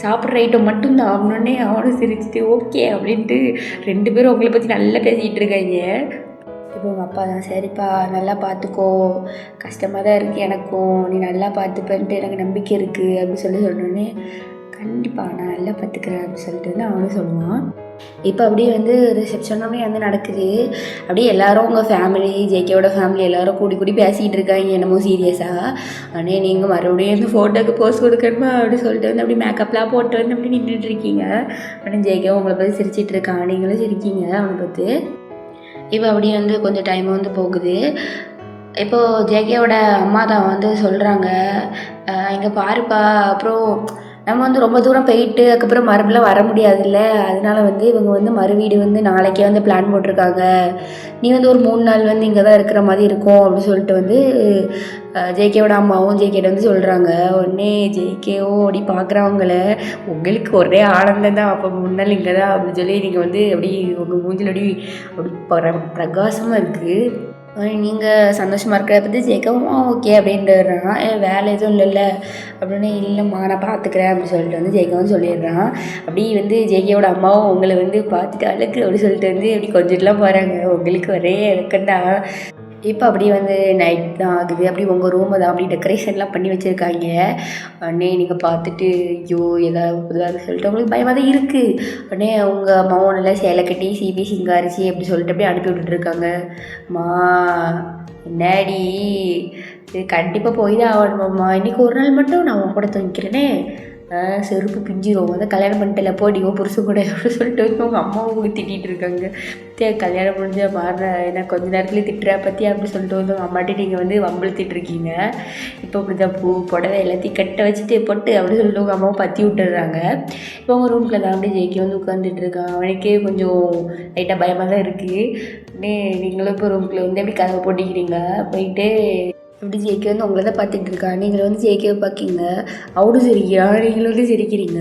சாப்பிட்ற ஐட்டம் மட்டும்தான். அவனோடனே அவனும் சிரிச்சுட்டு ஓகே அப்படின்ட்டு 2 பேரும் உங்களை பற்றி நல்லா பேசிகிட்டு இருக்காங்க. இப்போ உங்கள் அப்பா தான் சரிப்பா நல்லா பார்த்துக்கோ, கஷ்டமாக தான் இருக்குது எனக்கும், நீ நல்லா பார்த்துப்பேன்ட்டு எனக்கு நம்பிக்கை இருக்குது அப்படின்னு சொன்னோடனே கண்டிப்பாக நான் நல்லா பார்த்துக்கிறேன் அப்படின்னு சொல்லிட்டு வந்து அவனும் சொல்லுவான். இப்போ அப்படியே வந்து ரிசப்ஷன் அப்படியே வந்து நடக்குது. அப்படியே எல்லோரும் உங்கள் ஃபேமிலி ஜேகேவோட ஃபேமிலி எல்லோரும் கூடி பேசிகிட்டு இருக்காங்க என்னமோ சீரியஸாக. ஆனால் நீங்கள் மறுபடியும் வந்து ஃபோட்டோக்கு போஸ்ட் கொடுக்கணுமா அப்படின்னு சொல்லிட்டு வந்து அப்படி மேக்கப்லாம் போட்டு வந்து அப்படி நின்றுட்டுருக்கீங்க. ஆனால் ஜேகே உங்களை பற்றி சிரிச்சிட்டு இருக்கான், நீங்களும் சிரிக்கீங்க அவனை பார்த்து. இப்போ அப்படியே வந்து கொஞ்சம் டைம் வந்து போகுது. இப்போது ஜேகேவோட அம்மா தான் வந்து சொல்கிறாங்க, இங்கே பாருப்பா, அப்புறம் நம்ம வந்து ரொம்ப தூரம் போயிட்டு அதுக்கப்புறம் மறுபடியும் வர முடியாதுல்ல, அதனால வந்து இவங்க வந்து மறுவீடு வந்து நாளைக்கே வந்து பிளான் போட்டிருக்காங்க. நீ வந்து ஒரு 3 நாள் வந்து இங்கே தான் இருக்கிற மாதிரி இருக்கும் அப்படின்னு சொல்லிட்டு வந்து ஜேகேவோட அம்மாவும் ஜேகேட்ட வந்து சொல்கிறாங்க. உடனே ஜேகேவும் அப்படி பார்க்குறவங்கள உங்களுக்கு ஒரே ஆனந்தம் தான், அப்போ 3 நாள் இங்கே தான் அப்படின்னு சொல்லி நீங்கள் வந்து அப்படி உங்கள் மூஞ்சில் அப்படி பிரகாசமாக இருக்குது. நீங்கள் சந்தோஷமாக இருக்கிறத பற்றி ஜெயிக்கவும் ஓகே அப்படின்ட்டுறான். வேலை எதுவும் இல்லைல்ல அப்படின்னு. இல்லைம்மா நான் பார்த்துக்கிறேன் அப்படின்னு சொல்லிட்டு வந்து ஜெயிக்கவும் சொல்லிடுறான். அப்படி வந்து ஜெய்கேவோட அம்மாவும் உங்களை வந்து பார்த்துட்டு அழகு அப்படி சொல்லிட்டு வந்து அப்படி கொஞ்சிட்டுலாம் போகிறாங்க. உங்களுக்கு ஒரே இறக்கண்டா. இப்போ அப்படியே வந்து நைட் தான் ஆகுது. அப்படி உங்கள் ரூமை தான் அப்படி டெக்கரேஷன்லாம் பண்ணி வச்சுருக்காங்க. உடனே நீங்கள் பார்த்துட்டு ஐயோ ஏதாவது புதுதாக சொல்லிட்டு உங்களுக்கு பயமாக தான் இருக்குது. உடனே அவங்க அம்மாவும் நல்லா சேலை கட்டி சீபி சிங்காரிச்சி அப்படி சொல்லிட்டு அப்படியே அனுப்பி விட்டுட்ருக்காங்க. அம்மா என்னாடி இது கண்டிப்பாக போய் தான் ஆகணுமாம்மா, இன்றைக்கி ஒரு நாள் மட்டும் நான் உன் கூட தூங்கிக்கிறேனே, செருப்பு பிஞ்சிரும், வந்து கல்யாணம் பண்ணிட்டல போடிவோ புருஷன் கூட அப்படின்னு சொல்லிட்டு வந்து அவங்க அம்மாவும் அவங்க திட்டிகிட்டு இருக்காங்க. கல்யாணம் முடிஞ்ச மாற ஏன்னா கொஞ்ச நேரத்துலேயே திட்டுறா பற்றி அப்படி சொல்லிட்டு வந்து அவங்க அம்மாட்டி நீங்கள் வந்து வம்பிழுத்திட்டு இருக்கீங்க. இப்போ அப்படி தான் பூ புடவை எல்லாத்தையும் கட்ட வச்சுட்டு பொட்டு அப்படின்னு சொல்லிட்டு உங்கள் அம்மாவும் பற்றி விட்டுடுறாங்க. இப்போ அவங்க ரூமில் தான் அப்படியே ஜெயிக்கி வந்து உட்காந்துட்டு இருக்கான். அவனுக்கே கொஞ்சம் லைட்டாக பயமாக தான் இருக்குது. நீங்களும் இப்போ ரூமுக்குள்ளே வந்து எப்படி கதவை போட்டிக்கிறீங்க போயிட்டு அப்படி ஜேகே வந்து உங்களை தான் பார்த்துட்டு இருக்கா. நீங்கள் வந்து ஜேகேவை பார்க்கிங்க, அவடும் சிரிக்கிறா, நீங்களும் வந்து சிரிக்கிறீங்க.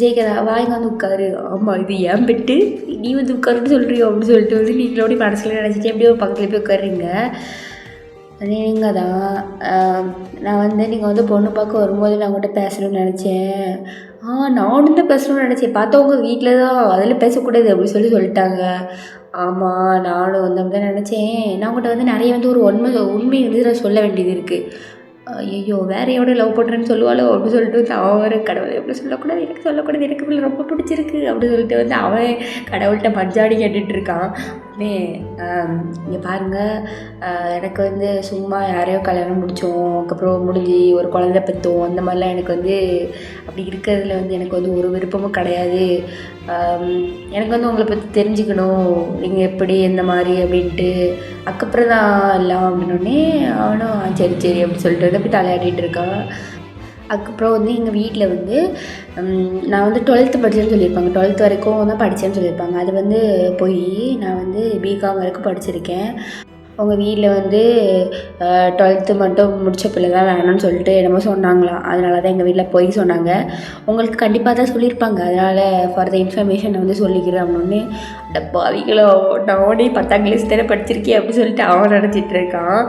ஜேகே வாங்க வந்து உட்காரு. ஆமாம் இது ஏன் பெட்டு, நீ வந்து உட்காருன்னு சொல்கிறியோ அப்படின்னு சொல்லிட்டு வந்து நீங்களோட மனசில் நினச்சிட்டு எப்படியோ பக்கத்தில் போய் உட்காருங்க. நீங்கள் தான் நான் வந்து நீங்கள் வந்து பொண்ணு பார்க்க வரும்போது நான் உங்கள்கிட்ட பேசணும்னு நினச்சேன். நானும் தான் பேசணும்னு நினச்சேன், பார்த்தவங்க வீட்டில் தான் அதில் பேசக்கூடாது அப்படின்னு சொல்லிட்டாங்க. ஆமாம் நானும் வந்து அப்படி தான் நினச்சேன். நான் உங்கள்கிட்ட வந்து நிறைய வந்து ஒரு உண்மை வந்து நான் சொல்ல வேண்டியது இருக்குது. ஐயோ வேற எவ்வளோ லவ் பண்ணுறேன்னு சொல்லுவாளோ அப்படின்னு சொல்லிட்டு வந்து அவன் வர கடவுளை எப்படி சொல்லக்கூடாது, எனக்கு சொல்லக்கூடாது, எனக்கு இப்படி ரொம்ப பிடிச்சிருக்கு அப்படின்னு சொல்லிட்டு வந்து அவன் கடவுள்கிட்ட மஞ்சாடி கேட்டுட்டு இருக்கான். இங்கே பாருங்கள், எனக்கு வந்து சும்மா யாரையோ கல்யாணம் முடித்தோம், அதுக்கப்புறம் முடிஞ்சு ஒரு குழந்தை பெற்றோம், அந்த மாதிரிலாம் எனக்கு வந்து அப்படி இருக்கிறதுல வந்து எனக்கு வந்து ஒரு விருப்பமும் கிடையாது. எனக்கு வந்து உங்களை பற்றி தெரிஞ்சுக்கணும், நீங்கள் எப்படி எந்த மாதிரி அப்படின்ட்டு. அதுக்கப்புறம் தான் எல்லாம் அப்படின்னோடனே அவனும் சரி சரி அப்படின்னு சொல்லிட்டு வந்து அப்படி தலையாடிட்டு இருக்கான். அதுக்கப்புறம் வந்து எங்கள் வீட்டில் வந்து நான் வந்து 12th படித்தேன்னு சொல்லியிருப்பாங்க, 12th வரைக்கும் தான் படித்தேன்னு சொல்லியிருப்பாங்க. அது வந்து போய் நான் வந்து பிகாம் வரைக்கும் படிச்சிருக்கேன். அவங்க வீட்டில் வந்து 12th மட்டும் முடித்த பிள்ளை தான் வேணும்னு சொல்லிட்டு என்னமோ சொன்னாங்களாம். அதனால தான் எங்கள் வீட்டில் போய் சொன்னாங்க. உங்களுக்கு கண்டிப்பாக தான் சொல்லியிருப்பாங்க, அதனால் ஃபார் த இன்ஃபர்மேஷன் வந்து சொல்லிக்கிறேன் அப்படின்னு. டப்பாவிகளோ நானே 10ஆம் கிளாஸ் தானே படிச்சிருக்கேன் அப்படின்னு சொல்லிட்டு அவன் நினச்சிட்டு இருக்கான்.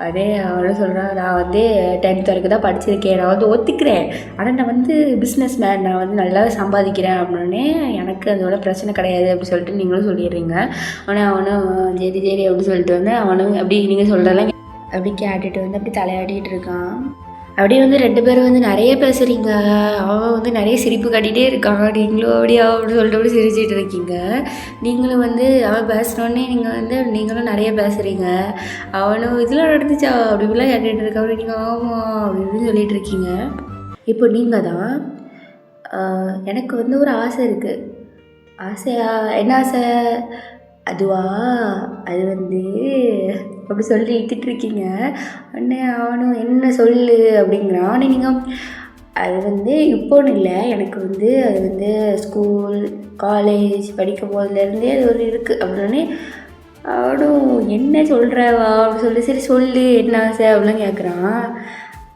அதே அவனும் சொல்கிறான், நான் வந்து 10th வரைக்கும் தான் படிச்சிருக்கேன், நான் வந்து ஒத்துக்கிறேன், ஆனால் நான் வந்து பிஸ்னஸ் மேன், நான் வந்து நல்லா சம்பாதிக்கிறேன் அப்படின்னு. எனக்கு அதோட பிரச்சனை கிடையாது அப்படி சொல்லிட்டு நீங்களும் சொல்லிடுறீங்க. ஆனால் அவனும் சரி சரி அப்படி சொல்லிட்டு வந்து அவனும் அப்படி நீங்கள் சொல்கிறதெல்லாம் அப்படி கேட்டுட்டு வந்து அப்படி தலையாடிட்டு இருக்கான். அப்படியே வந்து 2 பேரும் வந்து நிறைய பேசுகிறீங்க. அவன் வந்து நிறைய சிரிப்பு காட்டிகிட்டே இருக்கான். நீங்களும் அப்படியா அப்படின்னு சொல்லிட்டு அப்படி சிரிச்சிட்டு இருக்கீங்க. நீங்களும் வந்து அவன் பேசினோடனே நீங்களும் நிறைய பேசுகிறீங்க. அவனும் இதெல்லாம் நடந்துச்சா அப்படி இப்படிலாம் கேட்டுட்டு இருக்கான். நீங்கள் ஆமாம் அப்படின்னு சொல்லிட்டு இருக்கீங்க. இப்போ நீங்கள் தான் எனக்கு வந்து ஒரு ஆசை இருக்குது. ஆசையா? என்ன ஆசை? அதுவா, அது வந்து அப்படி சொல்லி இழுத்துட்ருக்கீங்க. உடனே அவனும் என்ன சொல்லு அப்படிங்கிறான். ஆனால் நீங்கள் அது வந்து இப்போன்னு இல்லை, எனக்கு வந்து அது வந்து ஸ்கூல் காலேஜ் படிக்கும் போதுலேருந்தே அது ஒரு இருக்குது அப்படின்னு. அவனும் என்ன சொல்கிறவா அப்படின்னு சொல்லி சரி சொல்லு என்ன ஆசை அப்படிலாம் கேட்குறான்.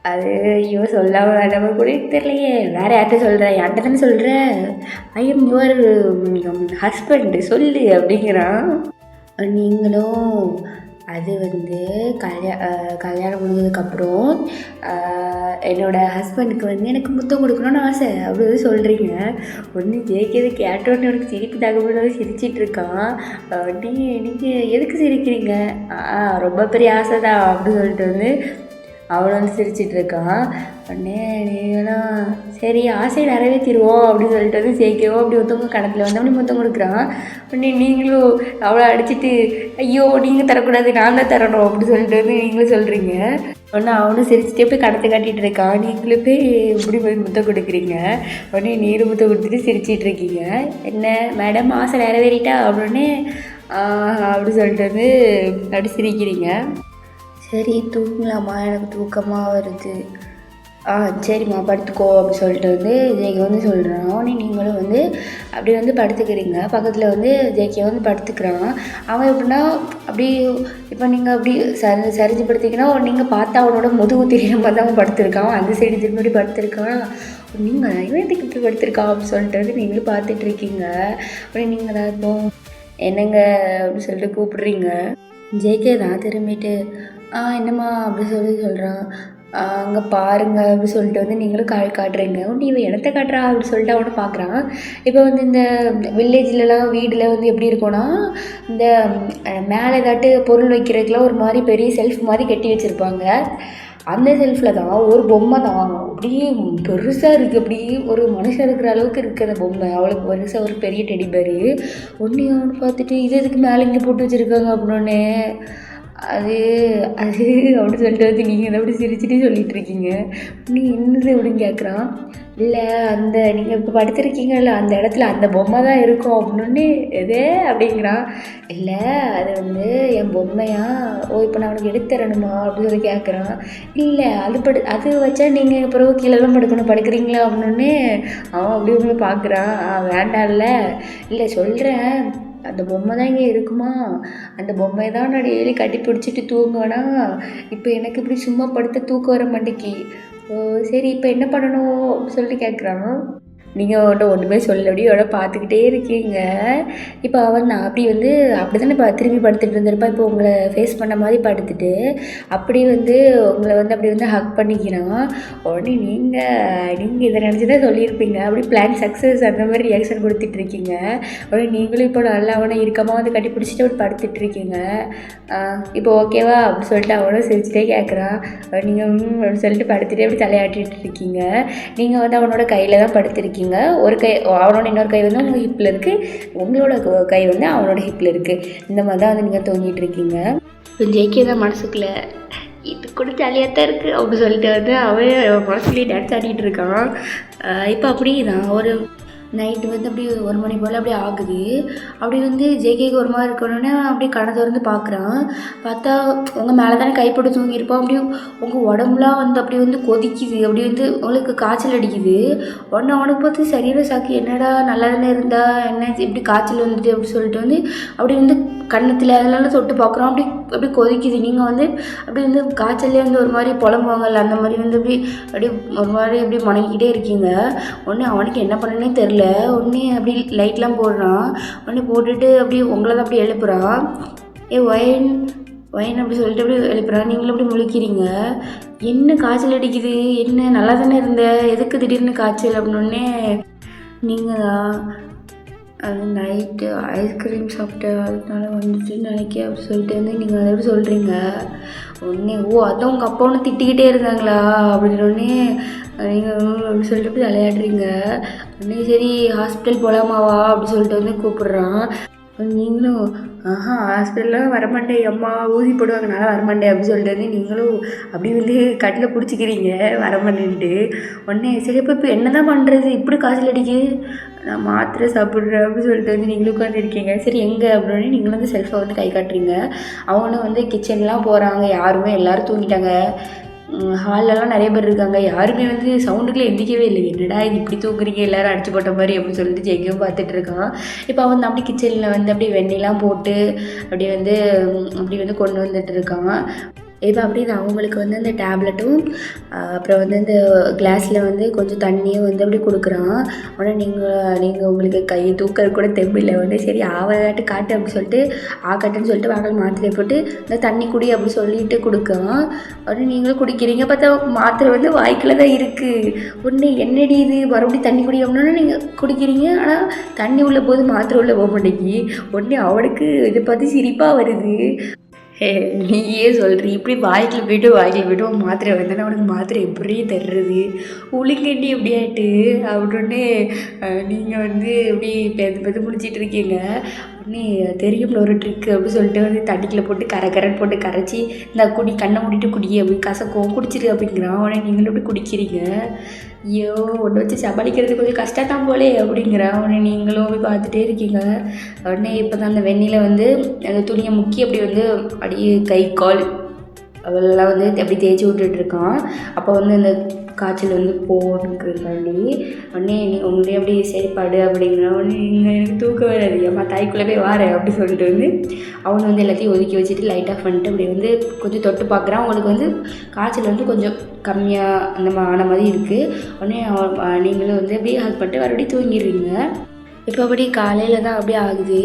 அது ஐயோ சொல்லாம வேண்டாம கூட தெரியலையே, வேறு யார்கிட்ட சொல்கிறேன், யார்கிட்ட தானே சொல்கிறேன், ஐ எம் யுவர் ஹஸ்பண்டு சொல்லு அப்படிங்கிறான். நீங்களும் அது வந்து கல்யாணம் முடிஞ்சதுக்கப்புறம் என்னோடய ஹஸ்பண்டுக்கு வந்து எனக்கு முத்தம் கொடுக்கணும்னு ஆசை அப்படி வந்து சொல்கிறீங்க. ஒன்று ஜெயிக்கிறது கேட்டோன்னு எனக்கு சிரிப்பு தகவலும் சிரிச்சிட்டு இருக்கான். நீங்கள் எதுக்கு சிரிக்கிறீங்க? ரொம்ப பெரிய ஆசை தான் அப்படின்னு சொல்லிட்டு வந்து அவனை வந்து சிரிச்சிட்ருக்கான். உடனே நீங்களும் சரி ஆசையை நிறைவேற்றிடுவோம் அப்படின்னு சொல்லிட்டு வந்து ஜெயிக்கவும் அப்படி ஒருத்தவங்க கடத்தில் வந்து அப்படி முத்தம் கொடுக்குறான். உடனே நீங்களும் அவளை அடிச்சுட்டு ஐயோ நீங்கள் தரக்கூடாது நான் தான் தரணும் அப்படின்னு சொல்லிட்டு வந்து நீங்களும் சொல்கிறீங்க. உடனே அவனும் சிரிச்சுட்டே போய் கடத்தை காட்டிகிட்டு இருக்கான். நீங்களும் போய் இப்படி போய் முத்தம் கொடுக்குறீங்க. உடனே நீரும் முத்தம் கொடுத்துட்டு சிரிச்சிட்டு இருக்கீங்க. என்ன மேடம் ஆசை நிறைவேறிட்டா அப்படின்னு அப்படி சொல்லிட்டு வந்து அப்படி சிரிக்கிறீங்க. சரி தூங்கலாமா, எனக்கு தூக்கமாக வருது. சரிம்மா படுத்துக்கோ அப்படி சொல்லிட்டு வந்து ஜேகே வந்து சொல்கிறான். உடனே நீங்களும் வந்து அப்படி வந்து படுத்துக்கிறீங்க. பக்கத்தில் வந்து ஜேகே வந்து படுத்துக்கிறான். அவன் எப்படின்னா அப்படி இப்போ நீங்கள் அப்படி சரிஞ்சு படுத்திங்கன்னா நீங்கள் பார்த்தா அவனோட முதுகு தெரியாம மாதிரி அவன் படுத்திருக்கான். அந்த சைடு திரும்பி படுத்திருக்கான். நீங்கள் இவன் இப்படி படுத்திருக்கான் அப்படின்னு சொல்லிட்டு வந்து நீங்களும் பார்த்துட்ருக்கீங்க. உடனே நீங்கள் தான் இப்போ என்னங்க அப்படின்னு சொல்லிட்டு கூப்பிடுறீங்க. ஜேகே தான் திரும்பிட்டு என்னம்மா அப்படி சொல்கிறான். அங்கே பாருங்க அப்படி சொல்லிட்டு வந்து நீங்களும் காட்டுறீங்க. நீ இவன் இடத்த காட்டுறா அப்படி சொல்லிட்டு அவனை பார்க்குறான். இப்போ வந்து இந்த வில்லேஜ்லலாம் வீடில் வந்து எப்படி இருக்கும்னா, இந்த மேலே ஏதாட்டு பொருள் வைக்கிறதுக்குலாம் ஒரு மாதிரி பெரிய செல்ஃப் மாதிரி கட்டி வச்சுருப்பாங்க. அந்த செல்ஃபில் தான் ஒரு பொம்மை தான் அப்படியே பெருசாக இருக்குது. அப்படியே ஒரு மனுஷன் இருக்கிற அளவுக்கு இருக்குது அந்த பொம்மை. அவளுக்கு பெருசாக ஒரு பெரிய டெடி பேரு. ஒன்று அவனு பார்த்துட்டு இது எதுக்கு மேலே இங்கே போட்டு வச்சுருக்காங்க அப்படின்னே அது அது அப்படின்னு சொல்லிட்டு வந்து நீங்கள் எப்படி சிரிச்சுட்டு சொல்லிகிட்ருக்கீங்க. நீ என்னது அப்படின்னு கேட்குறான். இல்லை அந்த நீங்கள் இப்போ படுத்திருக்கீங்கல்ல அந்த இடத்துல அந்த பொம்மை தான் இருக்கும் அப்படின்னு எதே அப்படிங்கிறான். இல்லை அது வந்து என் பொம்மையா இப்போ நான் உனக்கு எடுத்து தரணுமா அப்படின்னு சொல்லி கேட்குறான். இல்லை அது வச்சா நீங்கள் அப்புறம் கீழெல்லாம் படுக்கிறீங்களா அப்படின்னு அவன் அப்படி ஒன்று பார்க்குறான். வேண்டாம்ல. இல்லை சொல்கிறேன் அந்த பொம்மை தான் இங்கே இருக்குமா, அந்த பொம்மையை தான் நான் டெய்லி கட்டி பிடிச்சிட்டு தூங்குவேனா, இப்போ எனக்கு இப்படி சும்மா படுத்த தூக்கம் வர மாட்டேக்கி. ஓ சரி இப்போ என்ன பண்ணணும் அப்படின்னு சொல்லிட்டு கேட்குறான். நீங்கள் அவன்கிட்ட ஒன்றுமே சொல்லபடி அவனை பார்த்துக்கிட்டே இருக்கீங்க. இப்போ அவன் அப்படி வந்து அப்படி தானே இப்போ திரும்பி படுத்துட்டு இருந்திருப்பா. இப்போ உங்களை ஃபேஸ் பண்ண மாதிரி படுத்துட்டு அப்படி வந்து உங்களை வந்து அப்படி வந்து ஹக் பண்ணிக்கிறான். உடனே நீங்கள் இதை நினச்சி தான் சொல்லியிருப்பீங்க. அப்படி பிளான் சக்ஸஸ் அந்த மாதிரி ரியாக்ஷன் கொடுத்துட்ருக்கீங்க. உடனே நீங்களும் இப்போ நல்லா அவனை இருக்கமாக வந்து கட்டி பிடிச்சிட்டு அப்படி படுத்துட்ருக்கீங்க. இப்போ ஓகேவா அப்படின்னு சொல்லிட்டு அவனும் சிரிச்சுட்டே கேட்குறான். நீங்கள் அப்படின்னு சொல்லிட்டு படுத்துகிட்டே அப்படி தலையாட்டிகிட்டு இருக்கீங்க. நீங்கள் வந்து அவனோட கையில் தான் படுத்திருக்கீங்க. ஒரு கை அவனோட இன்னொரு கை வந்து உங்கள் ஹிப்பில் இருக்குது, உங்களோட கை வந்து அவனோட ஹிப்பில் இருக்குது. இந்த மாதிரி தான் வந்து நீங்கள் தூங்கிட்டு இருக்கீங்க. இப்போ ஜேகே தான் மனசுக்குள்ளே இது கூட ஜாலியாக தான் இருக்குது அப்படின்னு சொல்லிட்டு வந்து அவன் மனசுக்குள்ளேயே டான்ஸ் ஆடிட்டு இருக்கான். இப்போ அப்படி தான் ஒரு நைட்டு வந்து அப்படி 1 மணி போல் அப்படி ஆகுது. அப்படி வந்து ஜேகேக்கு ஒரு மாதிரி இருக்கணுன்னே அப்படியே கண்ணை திறந்து பார்க்குறான். பார்த்தா உங்கள் மேலே தானே கைப்பட்டு தூங்கியிருப்போம். அப்படியே உங்கள் உடம்புலாம் வந்து அப்படி வந்து கொதிக்குது. அப்படி வந்து உங்களுக்கு காய்ச்சல் அடிக்குது. உடனே அவனுக்கு பார்த்து சரீர சாக்கி என்னடா நல்லா தானே இருந்தா என்ன இப்படி காய்ச்சல் வந்துட்டு அப்படி சொல்லிட்டு வந்து அப்படி வந்து கன்னத்தில் அதெல்லாம் தொட்டு பார்க்குறோம். அப்படி கொதிக்குது. நீங்கள் வந்து அப்படி வந்து காய்ச்சல்லே வந்து ஒரு மாதிரி புலம்புவாங்கல்ல அந்த மாதிரி வந்து அப்படி ஒரு மாதிரி அப்படி முணங்கிக்கிட்டே இருக்கீங்க. உடனே அவனுக்கு என்ன பண்ணனே தெரில. உடனே அப்படி லைட்லாம் போடுறான். உடனே போட்டுட்டு அப்படி உங்களை தான் அப்படி எழுப்புறான். ஒயின் அப்படி சொல்லிட்டு அப்படி எழுப்புறான். நீங்களும் அப்படி முழிக்கிறீங்க. என்ன காய்ச்சல் அடிக்குது, என்ன நல்லா தானே இருந்த, எதுக்கு திடீர்னு காய்ச்சல் அப்படின்னே நீங்கள் தான் அது நைட்டு ஐஸ்கிரீம் சாப்பிட்ட அதனால வந்துட்டுன்னு நினைக்க அப்படி சொல்லிட்டு வந்து நீங்கள் அதை எப்படி சொல்கிறீங்க. உடனே அதான் உங்கள் அப்பா ஒன்று திட்டிக்கிட்டே இருந்தாங்களா அப்படின்னோடனே நீங்கள் அப்படி சொல்லிட்டு போய் விளையாடுறீங்க. உடனே சரி ஹாஸ்பிட்டல் போகலாமாவா அப்படி சொல்லிட்டு வந்து கூப்பிட்றான். நீங்களும் ஹாஸ்பிட்டல்லாம் வரமாட்டேன், அம்மா ஊசி போடுவாங்க நான் வரமாட்டேன் அப்படின்னு சொல்லிட்டு வந்து நீங்களும் அப்படி வந்து கட்டில் பிடிச்சிக்கிறீங்க வரமாட்டேன்ட்டு. உடனே சரி இப்போ என்ன தான் பண்ணுறது, இப்படி காய்ச்சல் அடிக்குது, நான் மாத்திரை சாப்பிட்றேன் அப்படின்னு சொல்லிட்டு வந்து நீங்களும் உட்காந்துருக்கீங்க. சரி எங்கே அப்படின்னு நீங்களும் வந்து செல்ஃபை வந்து கை காட்டுறீங்க. அவனும் வந்து கிச்சன்லாம் போகிறாங்க. யாருமே எல்லோரும் தூங்கிட்டாங்க. ஹால்லலாம் நிறைய பேர் இருக்காங்க. யாருமே வந்து சவுண்டுக்குள்ளே எந்திக்கவே இல்லை. என்னடா இது இப்படி தூங்குறீங்க எல்லோரும் அடிச்சு போட்ட மாதிரி அப்படின்னு சொல்லிட்டு ஜெய்க்கும் பார்த்துட்டு இருக்கான். இப்போ அவன் அப்படி கிச்சனில் வந்து அப்படியே வெந்நிலாம் போட்டு அப்படி வந்து கொண்டு வந்துட்டு இருக்கான். இப்போ அப்படி நான் அவங்களுக்கு வந்து அந்த டேப்லெட்டும் அப்புறம் வந்து இந்த கிளாஸில் வந்து கொஞ்சம் தண்ணியும் வந்து அப்படி கொடுக்குறான். உடனே நீங்கள் உங்களுக்கு கை தூக்கிறது கூட தெம்பில்லை. உடனே சரி ஆவலாட்டு காட்டு அப்படி சொல்லிட்டு கட்டுன்னு சொல்லிட்டு வாங்கல் மாத்திரையை போட்டு இந்த தண்ணி குடி அப்படி சொல்லிட்டு கொடுக்குறான். உடனே நீங்களும் குடிக்கிறீங்க. பார்த்தா மாத்திரை வந்து வாய்க்குள்ள தான் இருக்குது. உடனே என்னடி இது மறுபடியும் தண்ணி குடி அப்படின்னா நீங்கள் குடிக்கிறீங்க. ஆனால் தண்ணி உள்ள போது மாத்திரை உள்ள போக மாட்டேங்கி. உடனே அவனுக்கு இதை பார்த்து சிரிப்பாக வருது. நீயே சொல்கிறீ இப்படி வாய்க்கில் போய்ட்டு மாத்திரை வந்தேன்னா அவனுக்கு மாத்திரை எப்படி தர்றது, உளிங்கண்டி எப்படி ஆகிட்டு அப்படின்னே நீங்கள் வந்து எப்படி பெது முடிச்சிட்டு இருக்கீங்க. உடனே தெரியும்ல ஒரு ட்ரிக்கு அப்படி சொல்லிட்டு வந்து தண்ணிக்குள்ளே போட்டு கரைன்னு போட்டு கரைச்சி இந்த குடி கண்ணை மூடிட்டு குடி அப்படி கசக்கும் குடிச்சிரு அப்படிங்கிறான். உடனே நீங்களும் எப்படி குடிக்கிறீங்க. ஐயோ ஒன்று வச்சு சமாளிக்கிறது கொஞ்சம் கஷ்டம் தான் போலே அப்படிங்கிறான். உடனே நீங்களும் போய் பார்த்துட்டே இருக்கீங்க. உடனே இப்போ தான் அந்த வெந்நில வந்து அந்த துணியை முக்கி அப்படி வந்து அப்படியே கை கால் அவளெல்லாம் வந்து அப்படி தேய்ச்சி விட்டுட்ருக்கான். அப்போ வந்து அந்த காய்ச்சல் வந்து போட்டுருக்காண்டி உடனே உங்களே அப்படி செயல்பாடு அப்படிங்கிற உடனே நீங்கள் எனக்கு தூக்கம் வராது, அம்மா தாய்க்குள்ளே போய் வாரேன் அப்படி சொல்லிட்டு வந்து அவனை வந்து எல்லாத்தையும் ஒதுக்கி வச்சுட்டு லைட் ஆஃப் பண்ணிட்டு அப்படி வந்து கொஞ்சம் தொட்டு பார்க்குறான். அவங்களுக்கு வந்து காய்ச்சல் வந்து கொஞ்சம் கம்மியாக அந்த ஆன மாதிரி இருக்குது. உடனே நீங்களும் வந்து அப்படியே ஹக் பண்ணிட்டு மறுபடியும் தூங்கிடுவீங்க. இப்போ அப்படி காலையில் தான் அப்படியே ஆகுது.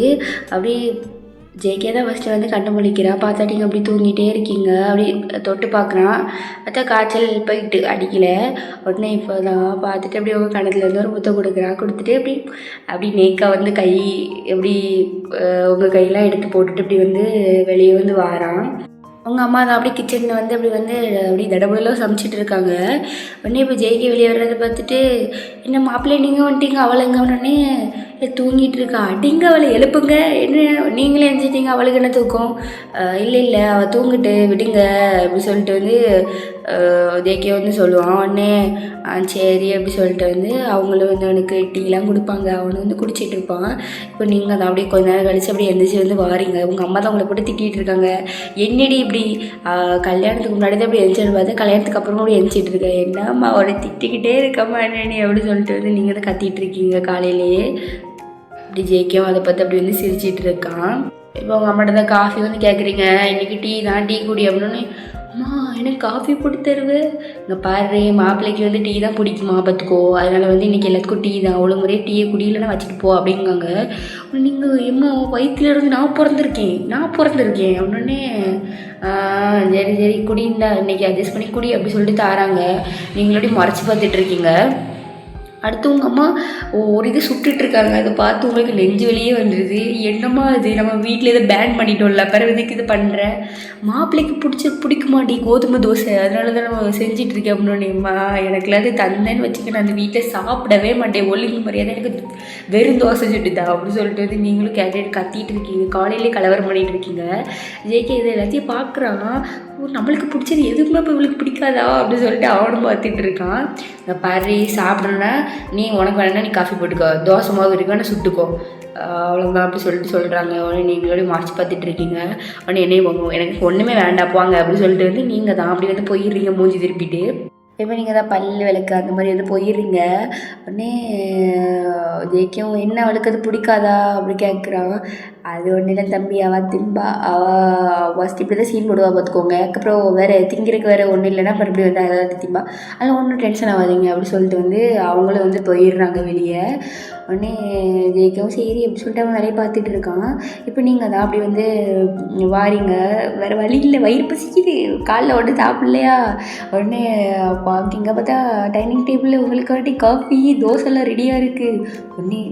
அப்படியே ஜேகே தான் ஃபஸ்ட்டு வந்து கண்ணு முழிக்கிறான். பார்த்தாட்டிங்க அப்படி தூங்கிட்டே இருக்கீங்க. அப்படி தொட்டு பார்க்குறான். பார்த்தா காய்ச்சல் போயிட்டு அடிக்கல. உடனே இப்போ தான் பார்த்துட்டு அப்படியே உங்கள் கணத்துலேருந்து ஒரு முத்தம் கொடுக்குறான். கொடுத்துட்டு அப்படி அப்படி நேக்காக வந்து கை எப்படி உங்கள் கையெல்லாம் எடுத்து போட்டுட்டு இப்படி வந்து வெளியே வந்து வாரான். உங்கள் அம்மா தான் அப்படியே கிச்சனில் வந்து அப்படி வந்து அப்படி தடபுடலாம் சமைச்சிட்டு இருக்காங்க. உடனே இப்போ ஜெய்கே வெளியே வர்றதை பார்த்துட்டு, என்ன மாப்பிள்ளை நீங்கள் வந்துட்டீங்க, அவளை எங்கே உடனே தூங்கிட்டு இருக்கா, அடிங்க அவளை எழுப்புங்க, என்ன நீங்களே எழுந்திட்டீங்க, அவளுக்கு என்ன தூக்கம், இல்லை இல்லை அவள் தூங்கிட்டு விடுங்க அப்படி சொல்லிட்டு வந்து ஜேகே வந்து சொல்லுவான். உடனே சரி அப்படி சொல்லிட்டு வந்து அவங்களும் வந்து அவனுக்கு டீலாம் கொடுப்பாங்க. அவனு வந்து குடிச்சிட்டு இருப்பான். இப்போ நீங்கள் அதை அப்படியே கொஞ்ச நேரம் கழிச்சு அப்படியே எந்திரிச்சு வந்து வாரீங்க. உங்கள் அம்மா தான் உங்களை போட்டு திட்டிகிட்டு இருக்காங்க. என்னடி இப்படி கல்யாணத்துக்கு முன்னாடி தான் அப்படி எழுந்திரிச்சு பார்த்து கல்யாணத்துக்கு அப்புறமா அப்படி எழுந்திரிச்சிட்டு இருக்கேன், என்னம்மா அவளை திட்டிக்கிட்டே இருக்கம்மா என்னடி அப்படின்னு சொல்லிட்டு வந்து நீங்கள் தான் கத்திட்டு இருக்கீங்க காலையிலேயே. அப்படி ஜேகேவும் அதை பார்த்து அப்படி வந்து சிரிச்சிட்டு இருக்கான். இப்போ உங்கள் அம்மாட்ட தான் காஃபி வந்து கேட்குறீங்க, இன்றைக்கி டீ தான், டீ குடி அப்படின்னு. அம்மா எனக்கு காஃபி போட்டு தருவேன், இங்கே பாரு மாப்பிள்ளைக்கு வந்து டீ தான் பிடிக்குமா பார்த்துக்கோ, அதனால் வந்து இன்றைக்கி எல்லாத்துக்கும் டீ தான், அவ்வளோ முறையே டீயை குடியிலன்னா வச்சுட்டு போ அப்படிங்காங்க. நீங்கள் எம்மா வயிற்றுல இருந்து நான் பிறந்திருக்கேன் அப்படின்னே சரி சரி குடிந்தா இன்றைக்கி அட்ஜஸ்ட் பண்ணி குடி அப்படி சொல்லிட்டு தாராங்க. நீங்களோட மறைச்சி பார்த்துட்ருக்கீங்க. அடுத்து உங்கள் அம்மா ஒரு இது சுட்டுட்ருக்காங்க. அதை பார்த்து உங்களுக்கு நெஞ்சு வெளியே வந்துடுது. என்னம்மா அது நம்ம வீட்டில் இதை பேன் பண்ணிட்டோம்ல, பிறகு இதுக்கு இது பண்ணுற, மாப்பிள்ளைக்கு பிடிக்குமாட்டி கோதுமை தோசை, அதனால தான் நம்ம செஞ்சிட்ருக்கேன் அப்படின்னேம்மா. எனக்குலாம் அது தந்தேன்னு வச்சுக்க, நான் அந்த வீட்டில் சாப்பிடவே மாட்டேன், ஒழுங்கு மரியாதை எனக்கு வெறும் தோசை சுட்டுதா அப்படின்னு சொல்லிட்டு வந்து நீங்களும் கேட்டுட்டு கத்திட்டு இருக்கீங்க. காலையிலே கலவரம் பண்ணிகிட்டு இருக்கீங்க. ஜேகே இது எல்லாத்தையும் பார்க்குறான். நம்மளுக்கு பிடிச்சது எதுக்குமே இப்போ இவளுக்கு பிடிக்காதா அப்படின்னு சொல்லிட்டு அவனும் பார்த்துட்டு இருக்கான். இந்த பாரு சாப்பிட்றேன்னா நீ உனக்கு வேணா நீ காஃபி போட்டுக்கோ, தோசை மாவு இருக்குன்னா சுட்டுக்கோ, அவ்வளோதான் அப்படி சொல்லிட்டு சொல்கிறாங்க. உடனே நீங்களோட மறைச்சி பார்த்துட்டு இருக்கீங்க. உடனே என்னையும் எனக்கு ஒன்றுமே வேண்டாம் போங்க அப்படின்னு சொல்லிட்டு வந்து நீங்கள் தான் அப்படி வந்து போயிடுறீங்க மூஞ்சி திருப்பிட்டு. இப்போ நீங்கள் தான் பல் விளக்கு அந்த மாதிரி வந்து போயிடுறீங்க. உடனே ஜேகேவும் என்ன அவளுக்கு அது பிடிக்காதா அப்படி கேட்குறான். அது ஒன்றும் இல்லை தம்பி, அவள் திம்பா, அவள் ஃபஸ்ட் இப்படி தான் சீன் போடுவா பார்த்துக்கோங்க, அதுக்கப்புறம் வேறு திங்கிறதுக்கு வேறு ஒன்றும் இல்லைன்னா மறுபடியும் வந்து அதாவது திம்பா, அதில் ஒன்றும் டென்ஷன் ஆகாதீங்க அப்படி சொல்லிட்டு வந்து அவங்களும் வந்து போயிடுறாங்க வெளியே. உடனே ஜேகேவும் சரி அப்படி சொல்லிட்டு அவன் வேலையை பார்த்துட்டு இருக்கான். இப்போ நீங்கள் தான் அப்படி வந்து வாரீங்க. வேறு வழி இல்லை, வயிறு பசிக்குது, காலைல உடனே சாப்பிட்லையா. உடனே பார்க்கிங்க பார்த்தா டைனிங் டேபிளில் உங்களுக்காட்டி காஃபி தோசைலாம் ரெடியாக இருக்குது. உடனே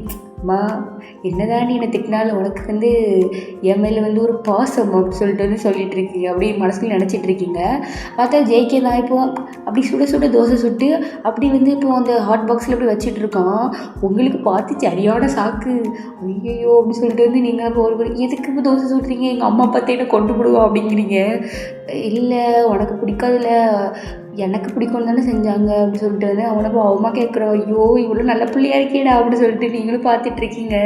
அம்மா என்னதான் நீ என்னை திட்டினாலும் உனக்கு வந்து என் மேலே வந்து ஒரு பாசம் அப்படின்னு சொல்லிட்டு வந்து சொல்லிட்டு இருக்கீங்க, அப்படியே மனசுல நினச்சிட்டு இருக்கீங்க. பார்த்தா ஜேகே தான் இப்போ அப்படி சுட சுட தோசை சுட்டு அப்படி வந்து இப்போ அந்த ஹாட் பாக்ஸில் அப்படி வச்சுட்டு இருக்கான். உங்களுக்கு பார்த்து சரியான சாக்கு, ஐயோ அப்படின்னு சொல்லிட்டு வந்து நீங்கள் இப்போ ஒரு எதுக்கு இப்போ தோசை சுட்டுறீங்க, எங்கள் அம்மா பார்த்து என்ன கொண்டு போடுவோம் அப்படிங்கிறீங்க. இல்லை உனக்கு பிடிக்காதுல்ல, எனக்கு பிடிக்கும் தானே செஞ்சாங்க அப்படின்னு சொல்லிட்டு வந்து அவனை அவமா கேட்குறான். ஐயோ இவ்வளோ நல்ல பிள்ளையா இருக்கேடா அப்படின்னு சொல்லிட்டு நீங்களும் பார்த்துட்ருக்கீங்க.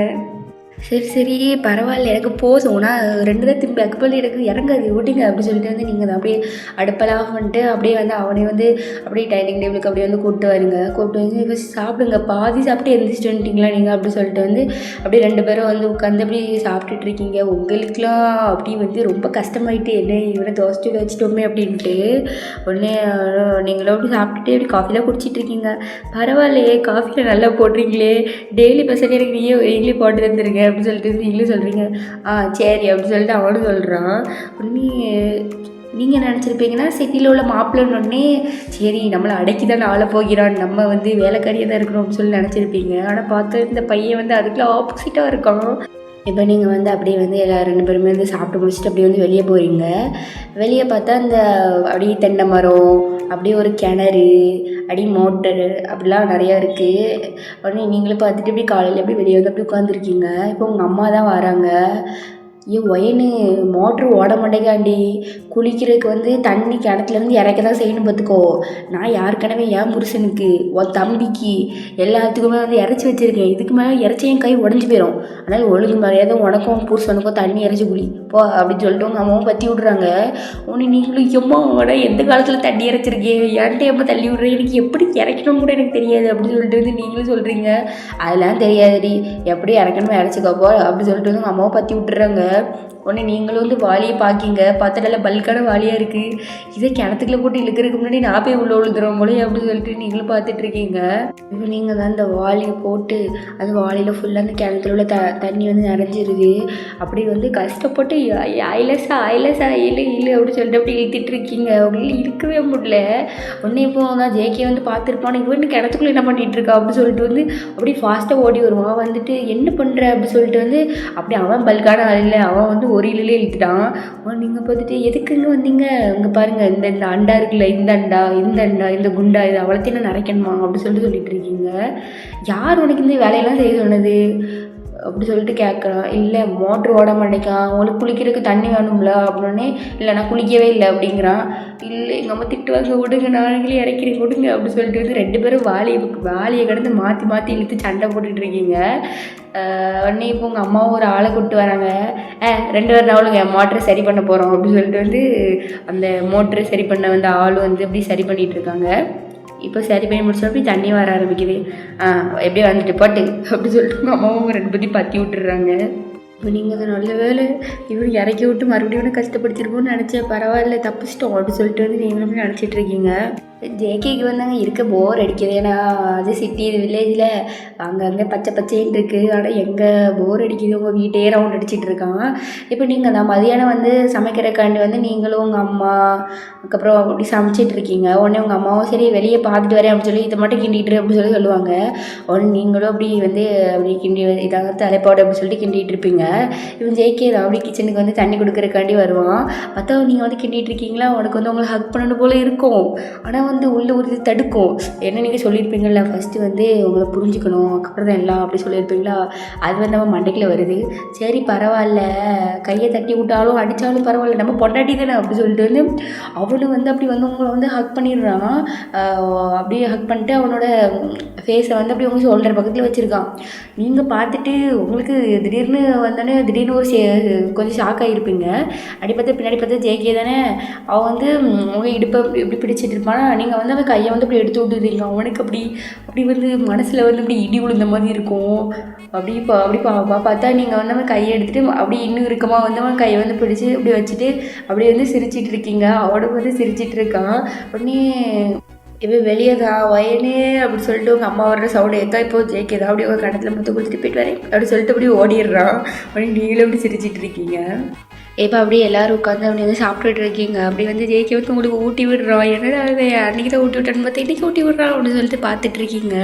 சரி சரி பரவாயில்ல எனக்கு போதும், நான் 2 தான் திரும்பி அக்கப்பல் எனக்கு இறங்காது ஓட்டிங்க அப்படின்னு சொல்லிட்டு வந்து நீங்கள் அப்படியே அடுப்பெல்லாம் ஆஃப் பண்ணிட்டு அப்படியே வந்து அவனை வந்து அப்படியே டைனிங் டேபிளுக்கு அப்படியே வந்து கூப்பிட்டு வருங்க. கூப்பிட்டு வந்து இப்போ சாப்பிடுங்க, பாதி சாப்பிட்டு எழுந்திரிச்சிட்டு வந்துட்டீங்களா நீங்கள் அப்படி சொல்லிட்டு வந்து அப்படியே 2 பேரும் வந்து உட்காந்து அப்படி சாப்பிட்டுட்டு இருக்கீங்க. உங்களுக்குலாம் அப்படி வந்து ரொம்ப கஷ்டமாயிட்டு என்ன இவனை தோசை வச்சுட்டோமே அப்படின்ட்டு. உடனே நீங்களும் அப்படி சாப்பிட்டுட்டு அப்படி காஃபிலாம் குடிச்சிட்டு இருக்கீங்க. பரவாயில்லையே காஃபியில் நல்லா போடுறீங்களே, டெய்லி பசங்க எனக்கு நீங்களே போட்டு தந்துருங்க அப்படின்னு சொல்லிட்டு நீங்களும் சொல்கிறீங்க. சரி அப்படின்னு சொல்லிட்டு அவனும் சொல்கிறான். உடனே நீங்கள் நினச்சிருப்பீங்கன்னா சிட்டியில் உள்ள மாப்பிள்ளைன்னொடனே சரி நம்மளை அடக்கி தான் ஆள போகிறான், நம்ம வந்து வேலைக்காரியாக தான் இருக்கணும் அப்படின்னு சொல்லி நினச்சிருப்பீங்க. ஆனால் பார்த்து இந்த பையன் வந்து அதுக்குள்ள ஆப்போசிட்டாக இருக்கான். இப்போ நீங்கள் வந்து அப்படியே வந்து எல்லா 2 பேருமே வந்து சாப்பிட்டு முடிச்சுட்டு அப்படியே வந்து வெளியே போகிறீங்க. வெளியே பார்த்தா இந்த அப்படியே தென்னை மரம், அப்படியே ஒரு கிணறு, அப்படியே மோட்டரு அப்படிலாம் நிறையா இருக்குது. உடனே நீங்களும் பார்த்துட்டு அப்படியே காலையில் அப்படியே வெளியே வந்து அப்படி உட்காந்துருக்கீங்க. இப்போ உங்கள் அம்மா தான் வராங்க. ஒயனு மோட்ரு ஓட மாட்டேங்காண்டி, குளிக்கிறதுக்கு வந்து தண்ணி கிணத்துலேருந்து இறக்க தான் செய்யணும் பார்த்துக்கோ. நான் யாருக்கனவே என் புருஷனுக்கு உன் தம்பிக்கு எல்லாத்துக்குமே வந்து இறச்சி வச்சுருக்கேன், இதுக்கு மேலே இறச்சி என் கை உடஞ்சி போயிடும், அதனால் ஒழுங்கு மரியாதை உனக்கும் புருஷனுக்கும் தண்ணி இறச்சி குளி போ அப்படின்னு சொல்லிட்டு உங்கள் அம்மாவும் பற்றி விட்றாங்க. உடனே நீங்களும் எம்மா உட எந்த காலத்தில் தண்ணி இறச்சிருக்கேன், என்கிட்ட எம்மா தள்ளி விட்றேன், எனக்கு எப்படி இறக்கணும் கூட எனக்கு தெரியாது அப்படின்னு சொல்லிட்டு வந்து நீங்களும் சொல்கிறீங்க. அதெல்லாம் தெரியாதுடி, எப்படி இறக்கணும் இறச்சிக்கப்போ அப்படின்னு சொல்லிட்டு வந்து உங்கள் அம்மாவும் பற்றி விட்டுறாங்க. உடனே நீங்களும் வந்து வாளியை பார்க்கிங்க, பார்த்தா நல்லா பல்கான வாளியாக இருக்குது. இதே கிணத்துக்குள்ள போட்டு இழுக்கிறதுக்கு முன்னாடி நான் போய் உள்ள விழுந்துடும் போல அப்படின்னு சொல்லிட்டு நீங்களும் பார்த்துட்ருக்கீங்க. இப்போ நீங்கள் தான் அந்த வாளியை போட்டு அந்த வாளியில் ஃபுல்லாக அந்த கிணத்துல உள்ள தண்ணி வந்து நிறைஞ்சிருது. அப்படி வந்து கஷ்டப்பட்டு ஐலஸா இல்லை அப்படின்னு சொல்லிட்டு அப்படி இழுத்துட்ருக்கீங்க. அப்படி இருக்கவே முடியல. உடனே இப்போ தான் ஜேகே வந்து பார்த்துருப்பான், இவன் கிணத்துக்குள்ளே என்ன பண்ணிகிட்டு இருக்கா அப்படின்னு சொல்லிட்டு வந்து அப்படி ஃபாஸ்ட்டாக ஓடி வருவான். வந்துட்டு என்ன பண்ணுற அப்படின்னு சொல்லிட்டு வந்து அப்படி அவன் பல்கான ஆளில் அவன் வந்து ஒரு இலே இழுத்துட்டான். நீங்கள் பார்த்துட்டு எதுக்குங்க வந்தீங்க, இங்கே பாருங்கள் இந்த அண்டா இருக்குல்ல, இந்த அண்டா இந்த குண்டா இது அவ்வளோத்தையும் நான் நிறைக்கணுமா அப்படின்னு சொல்லிட்டு இருக்கீங்க. யார் உனக்கு இந்த வேலையெல்லாம் செய்ய சொன்னது அப்படி சொல்லிட்டு கேட்குறான். இல்லை மோட்ரு ஓட மாட்டேக்கான், உங்களுக்கு குளிக்கிறதுக்கு தண்ணி வேணும்ல அப்படின்னே. இல்லை நான் குளிக்கவே இல்லை அப்படிங்கிறான். இல்லை எங்கள் அம்மா திட்டுவாங்க, விடுங்க நாளைங்களே இறக்கிறேன் விடுங்க அப்படி சொல்லிட்டு வந்து 2 பேரும் வாளியை கடந்து மாற்றி இழுத்து சண்டை போட்டுட்ருக்கீங்க. உடனே இப்போ உங்கள் அம்மாவும் ஒரு ஆளை கூப்பிட்டு வராங்க. 2 பேரும் அவளுங்க மோட்டரை சரி பண்ண போகிறோம் அப்படின்னு சொல்லிட்டு வந்து அந்த மோட்டரை சரி பண்ண வந்து ஆளும் வந்து அப்படி சரி பண்ணிகிட்டு இருக்காங்க. இப்போ சரி பண்ணி முடிச்சோம், அப்படி தண்ணி வர ஆரம்பிக்குது. எப்படியே வந்துட்டு போட்டு அப்படி சொல்லிட்டு உங்கள் அம்மாவும் 2 பற்றி பற்றி விட்டுடுறாங்க. இப்போ நீங்கள் அதை நல்ல வேலை இவர் இறக்கி விட்டு மறுபடியும் கஷ்டப்படுத்திருக்கோன்னு நினச்சேன், பரவாயில்ல தப்பிச்சிட்டோம் அப்படின்னு சொல்லிட்டு வந்து நீங்களும் அப்படி நினச்சிட்ருக்கீங்க. ஜேகேக்கு வந்தாங்க இருக்க போர் அடிக்குது. ஏன்னா அது சிட்டி, இது வில்லேஜில் அங்கங்கே பச்சைன்னு இருக்குது. ஆனால் எங்கே போர் அடிக்குது, உங்கள் வீட்டே ரவுண்ட் அடிச்சிட்டு இருக்கான். இப்போ நீங்கள் தான் மதியானம் வந்து சமைக்கிறக்காண்டி வந்து நீங்களும் உங்கள் அம்மா அதுக்கப்புறம் அப்படி சமைச்சிட்ருக்கீங்க. உடனே உங்கள் அம்மாவும் சரி வெளியே பார்த்துட்டு வரேன் அப்படின்னு சொல்லி இதை மட்டும் கிண்டிட்டு அப்படின்னு சொல்லுவாங்க. உடனே நீங்களும் அப்படி வந்து அப்படி கிண்டி இதாக தலைப்பாடு அப்படின்னு சொல்லிட்டு கிண்டிகிட்டு இருப்பீங்க. இவன் ஜேகே தான் அப்படி கிச்சனுக்கு வந்து தண்ணி கொடுக்குறக்காண்டி வருவான். பார்த்தா நீங்கள் வந்து கிண்டிகிட்டு இருக்கீங்களா, உனக்கு வந்து உங்களை ஹக் பண்ணணும் போல் இருக்கும். ஆனால் வந்து உள்ள ஒரு இது தடுக்கும். என்ன நீங்கள் சொல்லியிருப்பீங்களா, ஃபஸ்ட்டு வந்து உங்களை புரிஞ்சுக்கணும் அதுக்கப்புறம் தான் எல்லாம் அப்படி சொல்லியிருப்பீங்களா, அது வந்து நம்ம மண்டைக்கில் வருது. சரி பரவாயில்ல, கையை தட்டி விட்டாலும் அடித்தாலும் பரவாயில்ல, நம்ம பொண்டாட்டி தானே அப்படி சொல்லிட்டு வந்து அவனும் வந்து அப்படி வந்து உங்களை வந்து ஹக் பண்ணிடுறான். அப்படியே ஹக் பண்ணிட்டு அவனோட ஃபேஸை வந்து அப்படி உங்கள் ஷோல்டர் பக்கத்தில் வச்சுருக்கான். நீங்கள் பார்த்துட்டு உங்களுக்கு திடீர்னு வந்தோடனே திடீர்னு ஒரு கொஞ்சம் ஷாக் ஆகிருப்பீங்க. அப்படி பார்த்தா பின்னாடி பார்த்தா ஜேகே தானே, அவன் வந்து உங்கள் இடுப்பை இப்படி பிடிச்சிட்டு இருப்பானா, நீங்கள் வந்து அவன் கையை வந்து அப்படி எடுத்து விட்டுறீங்க. அவனுக்கு அப்படி வந்து மனசில் வந்து அப்படி இடி விழுந்த மாதிரி இருக்கும். அப்படி பார்த்தா நீங்கள் வந்து அவன் கையை எடுத்துகிட்டு அப்படி இன்னும் இருக்கமா வந்து அவன் கையை வந்து பிடிச்சி அப்படி வச்சுட்டு அப்படியே வந்து சிரிச்சிட்டு இருக்கீங்க. அவனுக்கு வந்து சிரிச்சிட்டு இருக்கான். உடனே இப்போ வெளியே தான் வயனே அப்படி சொல்லிட்டு உங்கள் அம்மா வர்ற சவுண்டு ஏக்கா இப்போ ஜேகே தான் அப்படி ஒரு கணத்தில் முத்து கொடுத்துட்டு போயிட்டு வரேன் அப்படி சொல்லிட்டு அப்படி ஓடிடுறான். அப்படி நீங்களும் அப்படி சிரிச்சிட்டு இருக்கீங்க. இப்போ அப்படியே எல்லோரும் உட்காந்து அப்படி வந்து சாப்பிட்டுட்டு இருக்கீங்க. அப்படி வந்து ஜேகே வந்து உங்களுக்கு ஊட்டி விடுறான். என்னடா அது அன்றைக்கி தான் ஊட்டி விட்டேன்னு பார்த்தா இன்றைக்கி ஊட்டி விட்றான் அப்படின்னு சொல்லிட்டு பார்த்துட்ருக்கீங்க.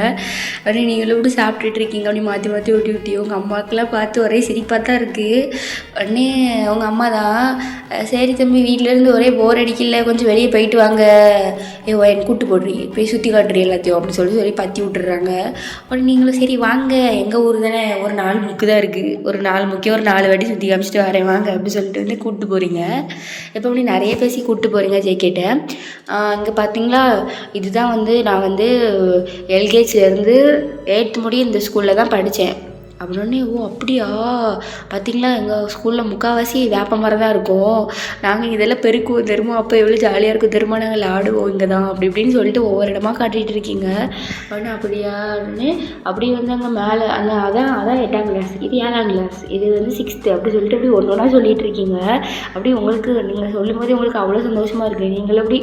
அப்படியே நீங்களும் இப்படி சாப்பிட்டுட்டு இருக்கீங்க. அப்படி மாற்றி ஊட்டி உங்கள் அம்மாவுக்கெல்லாம் பார்த்து ஒரே சிரிப்பாக தான் இருக்குது. உடனே உங்கள் அம்மா தான் சரி தம்பி வீட்டிலேருந்து ஒரே போர் அடிக்கல, கொஞ்சம் வெளியே போயிட்டு வாங்க, என் கூட்டு போடுறீ போய் சுற்றி காட்டுறீ எல்லாத்தையும் அப்படின்னு சொல்லி பற்றி விட்டுறாங்க. உடனே நீங்களும் சரி வாங்க, எங்கள் ஊர் தானே, ஒரு 4 முக்கு தான் இருக்குது, ஒரு 4 முக்கிய ஒரு 4 வாட்டி சுற்றி காமிச்சிட்டு வரேன் வாங்க அப்படின்னு சொல்லிட்டு வந்து கூப்பிட்டு போகிறீங்க. இப்போ அப்படி நிறைய பேசி கூப்பிட்டு போகிறீங்க ஜேகேட்ட. இங்கே பார்த்தீங்களா, இதுதான் வந்து நான் வந்து எல்கேஜிலேருந்து 8th முடிய இந்த ஸ்கூலில் தான் படித்தேன் அப்படின்னே. ஓ அப்படியா, பார்த்திங்களா எங்கள் ஸ்கூலில் முக்கால்வாசி வேப்ப மரம் தான் இருக்கும், நாங்கள் இதெல்லாம் பெருக்குவோம் தெரியுமா, அப்போ எவ்வளோ ஜாலியாக இருக்கும் தெரியுமா, நாங்கள் விளாடுவோம் இங்கே தான் அப்படி இப்படின்னு சொல்லிட்டு ஒவ்வொரு இடமா காட்டிகிட்டு இருக்கீங்க. அப்படின்னா அப்படியான்னு அப்படி வந்து அங்கே மேலே அதான் 8ஆம் கிளாஸ், இது 7ஆம் கிளாஸ், இது வந்து 6th அப்படி சொல்லிட்டு அப்படி ஒன்றா சொல்லிகிட்டு இருக்கீங்க. அப்படி உங்களுக்கு நீங்கள் சொல்லும் போது உங்களுக்கு அவ்வளோ சந்தோஷமாக இருக்குது. நீங்களும் அப்படி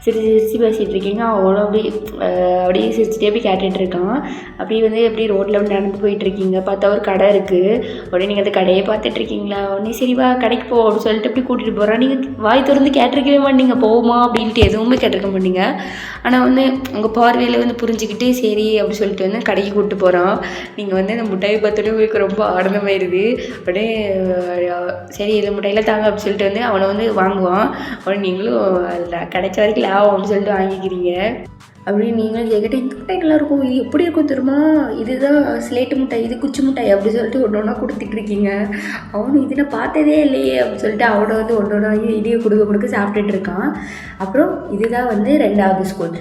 சிரிச்சு பேசிகிட்டு இருக்கீங்க. அவ்வளோ அப்படியே சிரிச்சுட்டே போய் கேட்டுட்ருக்கான். அப்படியே வந்து எப்படி ரோட்டில் வந்து நடந்து போயிட்டுருக்கீங்க. பார்த்தா ஒரு கடை இருக்குது. உடனே நீங்கள் அந்த கடையை பார்த்துட்ருக்கீங்களா. உடனே சரி வா கடைக்கு போ அப்படின்னு சொல்லிட்டு அப்படி கூட்டிகிட்டு போகிறான். நீங்கள் வாய் திறந்து கேட்டிருக்கவே மாட்டீங்க, போகுமா அப்படின்ட்டு எதுவுமே கேட்டிருக்க மாட்டீங்க. ஆனால் வந்து உங்கள் பார்வையில் வந்து புரிஞ்சுக்கிட்டு சரி அப்படி சொல்லிட்டு வந்து கடைக்கு கூப்பிட்டு போகிறான். நீங்கள் வந்து அந்த மிட்டாயை பார்த்தோன்னே உங்களுக்கு ரொம்ப ஆனந்தமாயிருது. உடனே சரி இந்த மிட்டாயெல்லாம் தாங்க அப்படின்னு சொல்லிட்டு வந்து அவனை வந்து வாங்குவான். உடனே நீங்களும் அதில் கிடைச்ச வரைக்கும் அப்படின்னு சொல்லிட்டு வாங்கிக்கிறீங்க. அப்படின்னு நீங்களும் ஜெகட்ட இந்த மிட்டாய் நல்லாயிருக்கும், இது எப்படி இருக்கும் தெரியுமா, இதுதான் ஸ்லேட்டு மிட்டாய், இது குச்சி மிட்டாய் அப்படி சொல்லிட்டு ஒன்றா கொடுத்துட்ருக்கீங்க. அவனும் இது நான் பார்த்ததே இல்லையே அப்படின்னு சொல்லிட்டு அவனை வந்து ஒன்றா இதையை கொடுக்க சாப்பிட்டுட்டு இருக்கான். அப்புறம் இதுதான் வந்து 2வது ஸ்கூல்.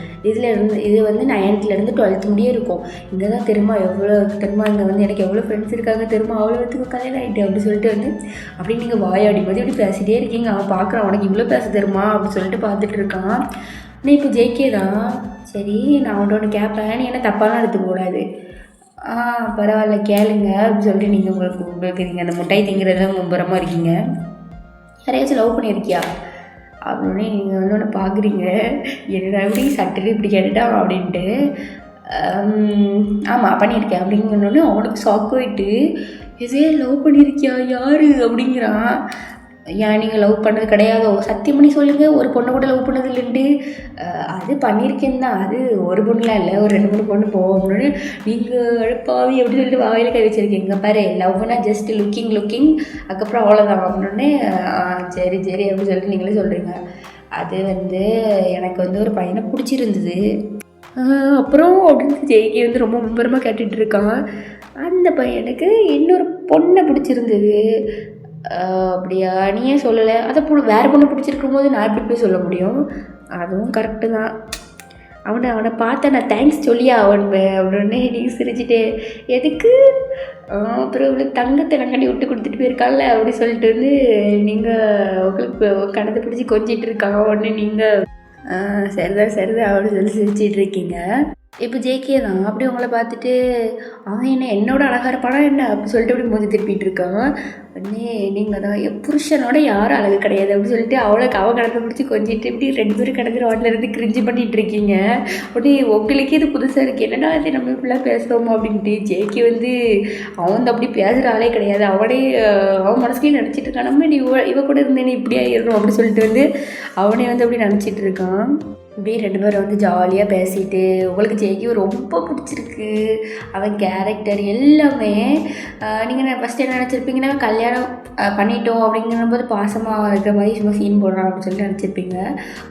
இது வந்து 9th-லேருந்து 12th முடிய இருக்கும். இங்கே தான் தெரியுமா எவ்வளோ தெரியுமா, இங்கே வந்து எனக்கு எவ்வளோ ஃப்ரெண்ட்ஸ் இருக்காங்க தெரியுமா, அவ்வளோ வந்து கல்யாணம் ஆகிட்டு அப்படி சொல்லிட்டு வந்து அப்படி நீங்கள் வாயாடி போது இப்படி பேசிகிட்டே இருக்கீங்க. அவன் பார்க்குறான், உனக்கு இவ்வளோ பேச தெரியுமா அப்படின்னு சொல்லிட்டு பார்த்துட்டு இருக்கான். நான் இப்போ ஜேகே தான், சரி நான் அவனோட கேட்பேன், நீ என்ன தப்பாலாம் எடுத்துக்கூடாது. ஆ பரவாயில்ல கேளுங்க அப்படின்னு சொல்லிட்டு நீங்கள் உங்களுக்கு நீங்கள் அந்த முட்டாய் திங்கிறதுல மும்பரமாக இருக்கீங்க. யாரையாச்சும் லவ் பண்ணியிருக்கியா அப்படின்னு நீங்கள் வந்து ஒன்று பார்க்குறீங்க. என்னடா எப்படி சட்டுன்னு இப்படி கேட்டுட்டா அப்படின்ட்டு. ஆமாம் பண்ணியிருக்கேன் அப்படிங்கன்னொடனே அவனுக்கு ஷாக் ஆகிட்டு, இதே லவ் பண்ணியிருக்கியா யார் அப்படிங்கிறான். ஏன் நீங்கள் லவ் பண்ணது கிடையாதோ சத்தியம் பண்ணி சொல்லுங்கள், ஒரு பொண்ணை கூட லவ் பண்ணது இல்லைன்ட்டு. அது பண்ணியிருக்கேன் தான், அது ஒரு பொண்ணுலாம் இல்லை, ஒரு 2-3 பொண்ணு போகணும்னு. நீங்கள் அழுப்பாவி எப்படி சொல்லிட்டு வாயில் கை வச்சுருக்கீங்க பாரு. லவ்னா ஜஸ்ட் லுக்கிங் அதுக்கப்புறம் அவ்வளோதான் அப்படின்னே. சரி சரி அப்படின்னு சொல்லிட்டு நீங்களே சொல்கிறீங்க. அது வந்து எனக்கு வந்து ஒரு பையனை பிடிச்சிருந்தது. அப்புறம் அப்படின்னு ஜெய்கே வந்து ரொம்ப மும்பரமாக கேட்டுட்டு இருக்கான். அந்த பையனுக்கு இன்னொரு பொண்ணை பிடிச்சிருந்தது. அப்படியா, நீ ஏன் சொல்லலை? அதை வேறு பொண்ணு பிடிச்சிருக்கும் போது நான் எப்படி போய் சொல்ல முடியும்? அதுவும் கரெக்டு தான். அவனை பார்த்தா நான் தேங்க்ஸ் சொல்லியா அப்படின்னு நீ சிரிச்சுட்டு எதுக்கு? அப்புறம் இவ்வளோ தங்கத்தை நங்கடி விட்டு கொடுத்துட்டு போயிருக்காங்கல்ல அப்படி சொல்லிட்டு வந்து நீங்கள் உங்களுக்கு கணத்தை பிடிச்சி கொஞ்சிட்டு இருக்காங்க. உடனே நீங்கள் சரிதான் அப்படின்னு சொல்லி சிரிச்சிட்டு இருக்கீங்க. இப்போ ஜேகே தான் அப்படி உங்களை பார்த்துட்டு அவன் என்னோட அழகாக இருப்பானா என்ன அப்படி சொல்லிட்டு அப்படி மோதி திருப்பிட்டு இருக்கான். உடனே நீங்கள் தான் என் புருஷனோட யாரும் அழகு கிடையாது அப்படின்னு சொல்லிட்டு அவன் கடத்தை பிடிச்சி கொஞ்சிட்டு இப்படி 2 பேரும் கடந்து ரோட்டில் இருந்து கிரிஞ்சு பண்ணிகிட்டு இருக்கீங்க. உடனே உங்களுக்கே இது புதுசாக இருக்குது, என்னடா இது நம்ம இப்படிலாம் பேசுகிறோமோ அப்படின்ட்டு. ஜேகே வந்து அவன் அப்படி பேசுகிற ஆளே கிடையாது. அவன் மனசுலேயே நினச்சிட்டு இருக்கான், நம்ம இவ கூட இருந்தேன்னு இப்படி ஆயிடணும் அப்படின்னு சொல்லிட்டு வந்து அவனே வந்து அப்படி நினச்சிட்டு இருக்கான். இப்படியே 2 பேரும் வந்து ஜாலியாக பேசிட்டு உங்களுக்கு ஜெய்கியும் ரொம்ப பிடிச்சிருக்கு. அவன் கேரக்டர் எல்லாமே. நீங்கள் ஃபஸ்ட்டு என்ன நினச்சிருப்பீங்கன்னா கல்யாணம் பண்ணிட்டோம் அப்படிங்கிறபோது பாசமாக இருக்கிற மாதிரி சும்மா சீன் போடுறான் அப்படின்னு சொல்லி நினச்சிருப்பீங்க.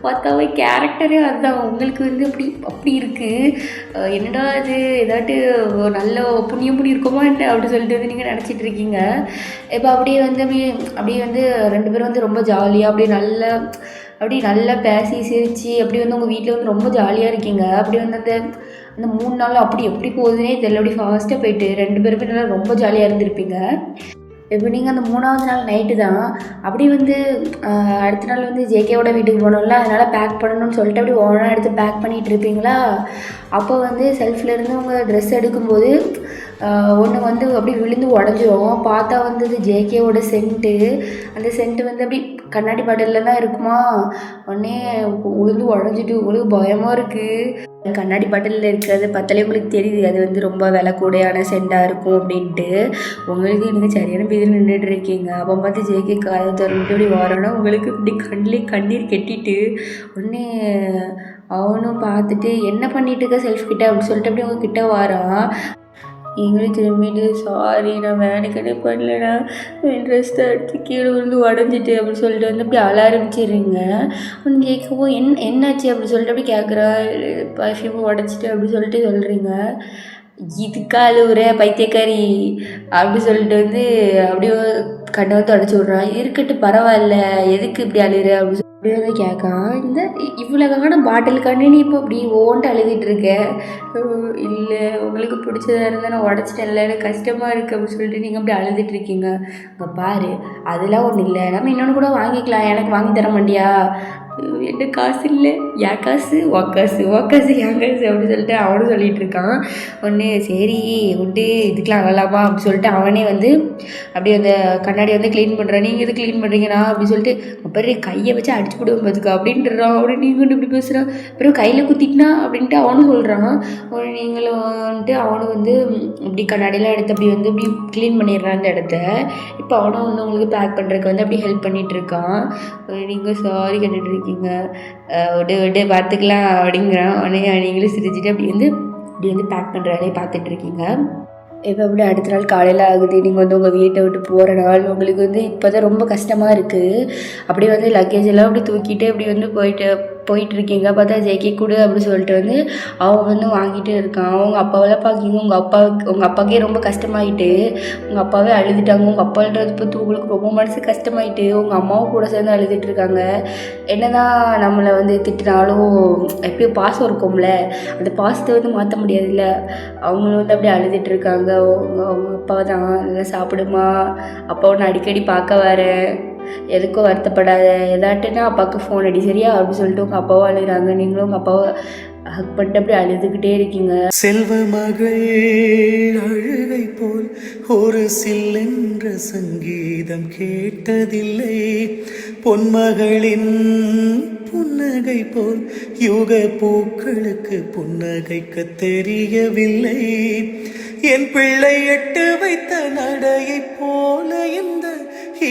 பார்த்தா அவன் கேரக்டரே அதுதான். உங்களுக்கு வந்து அப்படி இருக்குது. என்னடா இது ஏதாட்டு நல்ல புண்ணியம் இருக்குமா என்ன அப்படின்னு சொல்லிட்டு வந்து நீங்கள் நினச்சிட்டு இருக்கீங்க. இப்போ அப்படியே வந்து 2 பேரும் வந்து ரொம்ப ஜாலியாக அப்படியே நல்லா பேசி சிரித்து அப்படி வந்து உங்கள் வீட்டில் வந்து ரொம்ப ஜாலியாக இருக்கீங்க. அப்படி வந்து அந்த 3 நாள் அப்படி எப்படி போகுதுன்னே தெரியல. அப்படி ஃபாஸ்ட்டாக போயிட்டு 2 பேருமே நல்லா ரொம்ப ஜாலியாக இருந்திருப்பீங்க. இப்போ நீங்கள் அந்த 3ஆவது நாள் நைட்டு தான் அப்படி வந்து அடுத்த நாள் வந்து ஜேகேவோட வீட்டுக்கு போனோம்ல, அதனால் பேக் பண்ணணும்னு சொல்லிட்டு அப்படி ஒவ்வொன்றா எடுத்து பேக் பண்ணிகிட்டு இருப்பீங்களா. அப்போ வந்து செல்ஃப்லேருந்து உங்கள் ட்ரெஸ் எடுக்கும்போது ஒன்று வந்து அப்படி விழுந்து உடஞ்சிரும். பார்த்தா வந்து இது ஜேகேவோட சென்ட்டு. அந்த சென்ட்டு வந்து அப்படி கண்ணாடி பாட்டிலில் தான் இருக்குமா. உடனே உளுந்து உடஞ்சிட்டு உங்களுக்கு பயமாக இருக்குது. கண்ணாடி பாட்டிலில் இருக்கிறது பார்த்தாலே உங்களுக்கு தெரியுது அது வந்து ரொம்ப விலை கூடையான சென்ட்டாக இருக்கும் அப்படின்ட்டு. உங்களுக்கு நீங்கள் சரியான பேர் நின்றுட்டு இருக்கீங்க. அப்போ பார்த்து ஜேகே காதை திறந்துட்டு இப்படி வரோன்னா உங்களுக்கு இப்படி கண்ணீர் கெட்டிட்டு உடனே அவனும் பார்த்துட்டு என்ன பண்ணிட்டு இருக்க செல்ஃப் கிட்ட அப்படின்னு சொல்லிட்டு அப்படி அவங்க கிட்ட வாரான். எங்களுக்கு திரும்பிட்டு சாரி நான் வேலைக்கடை பண்ணலண்ணா, என் ட்ரெஸ் தான் எடுத்து கீழே விழுந்து உடஞ்சிட்டு அப்படின்னு சொல்லிட்டு வந்து அப்படி அழ ஆரம்பிச்சிடுறீங்க. ஒன்று கேட்கவும் என்னாச்சு அப்படின்னு சொல்லிட்டு அப்படி கேட்குறா. பர்ஃப்யூம் உடச்சிட்டு அப்படி சொல்லிட்டு சொல்கிறீங்க. இதுக்கா அழுவுற பைத்தியக்காரி அப்படி சொல்லிட்டு வந்து அப்படியே கண்ணை வந்து உடச்சி விட்றான். இருக்கட்டும் பரவாயில்ல, எதுக்கு இப்படி அழுகிற அப்படின்னு அப்படி வந்து கேட்கான். இந்த இவ்வளோக்கான பாட்டிலுக்காண்டி நீ இப்போ அப்படி ஓன்ட்டு அழுதுட்டு இருக்க. இல்லை உங்களுக்கு பிடிச்சதா இருந்தால் நான் உடச்சிட்டேன்ல, எனக்கு கஷ்டமாக இருக்குது அப்படின்னு சொல்லிட்டு நீங்கள் அப்படி அழுதுட்டு இருக்கீங்க. அங்கே பாரு அதெல்லாம் ஒன்றும் இல்லை, நம்ம இன்னொன்று கூட வாங்கிக்கலாம், எனக்கு வாங்கி தர மாட்டியா? என்ன காசு இல்லை, என் காசு உன் காசு என் காசு அப்படின்னு சொல்லிட்டு அவனும் சொல்லிகிட்டு இருக்கான். ஒன்று சரி உண்டு இதுக்கெலாம் அழலாமா அப்படின்னு சொல்லிட்டு அவனே வந்து அப்படியே அந்த கண்ணாடி வந்து க்ளீன் பண்ணுறான். நீங்கள் எது க்ளீன் பண்ணுறீங்கண்ணா அப்படின்னு சொல்லிட்டு அப்புறம் கையை வச்சு அடிச்சு விடுவோம் பார்த்துக்கா அப்படின்றான். அப்படின்னு நீங்கள் வந்து இப்படி பேசுகிறான். அப்புறம் கையில் குத்திக்கினா அப்படின்ட்டு அவனும் சொல்கிறான். நீங்களும் வந்துட்டு அவனும் வந்து இப்படி கண்ணாடியெலாம் எடுத்து அப்படி வந்து இப்படி க்ளீன் பண்ணிடுறான் அந்த இடத்த. இப்போ அவனும் வந்து உங்களுக்கு பேக் பண்ணுறதுக்கு வந்து அப்படி ஹெல்ப் பண்ணிகிட்ருக்கான். நீங்கள் சாரி கேட்டுட்டு இருக்கீங்க. விடு பார்த்துக்கலாம் அப்படிங்கிறான். உடனே நீங்களும் சிரிச்சுட்டு அப்படி வந்து பேக் பண்ணுற வேலையை பார்த்துட்ருக்கீங்க. இப்போ அப்படி அடுத்த நாள் காலையில் ஆகுது. நீங்கள் வந்து உங்கள் வீட்டை விட்டு போகிற நாள் உங்களுக்கு வந்து இப்போ தான் ரொம்ப கஷ்டமாக இருக்குது. அப்படியே வந்து லக்கேஜ் எல்லாம் அப்படி தூக்கிட்டு அப்படி வந்து போயிட்டுருக்கீங்க. பார்த்தா ஜேகே கொடு அப்படின்னு சொல்லிட்டு வந்து அவன் வந்து வாங்கிட்டு இருக்கான். அவங்க அப்பாவெல்லாம் பார்க்கிங்க. உங்கள் அப்பாவுக்கே ரொம்ப கஷ்டமாயிட்டு உங்கள் அப்பாவே அழுதுட்டாங்க. உங்கள் அப்பான்றது பார்த்து உங்களுக்கு ரொம்ப மனசு கஷ்டமாயிட்டு உங்கள் அம்மாவும் கூட சேர்ந்து அழுதுட்டு இருக்காங்க. என்னதான் நம்மளை வந்து திட்டினாலும் எப்பயும் பாசம் இருக்கும்ல, அந்த பாசத்தை வந்து மாற்ற முடியாதுல்ல. அவங்களும் வந்து அப்படியே அழுதுட்டு இருக்காங்க. அவங்க அப்பாவை தான் நல்லா சாப்பிடுமா, அப்பா ஒன்று அடிக்கடி பார்க்க வரேன், எதுக்கும் வருத்தப்படாத, ஏதாட்டுன்னா அப்பாவுக்கு ஃபோன் அடி சரியா அப்படின்னு சொல்லிட்டு உங்கள் அப்பாவும் அழுகிறாங்க. நீங்களும் உங்கள் அப்பாவை ஹக் பண்ணிட்டு அப்படியே அழுதுகிட்டே இருக்கீங்க. செல்வ மகள் அழுகை போல் ஒரு சில்லென்ற சங்கீதம் கேட்டதில்லை. பொன்மகளின் புன்னகை போல் யுக பூக்களுக்கு புன்னகைக்க தெரியவில்லை. என் பிள்ளை எட்டு வைத்த நடையை போல எந்த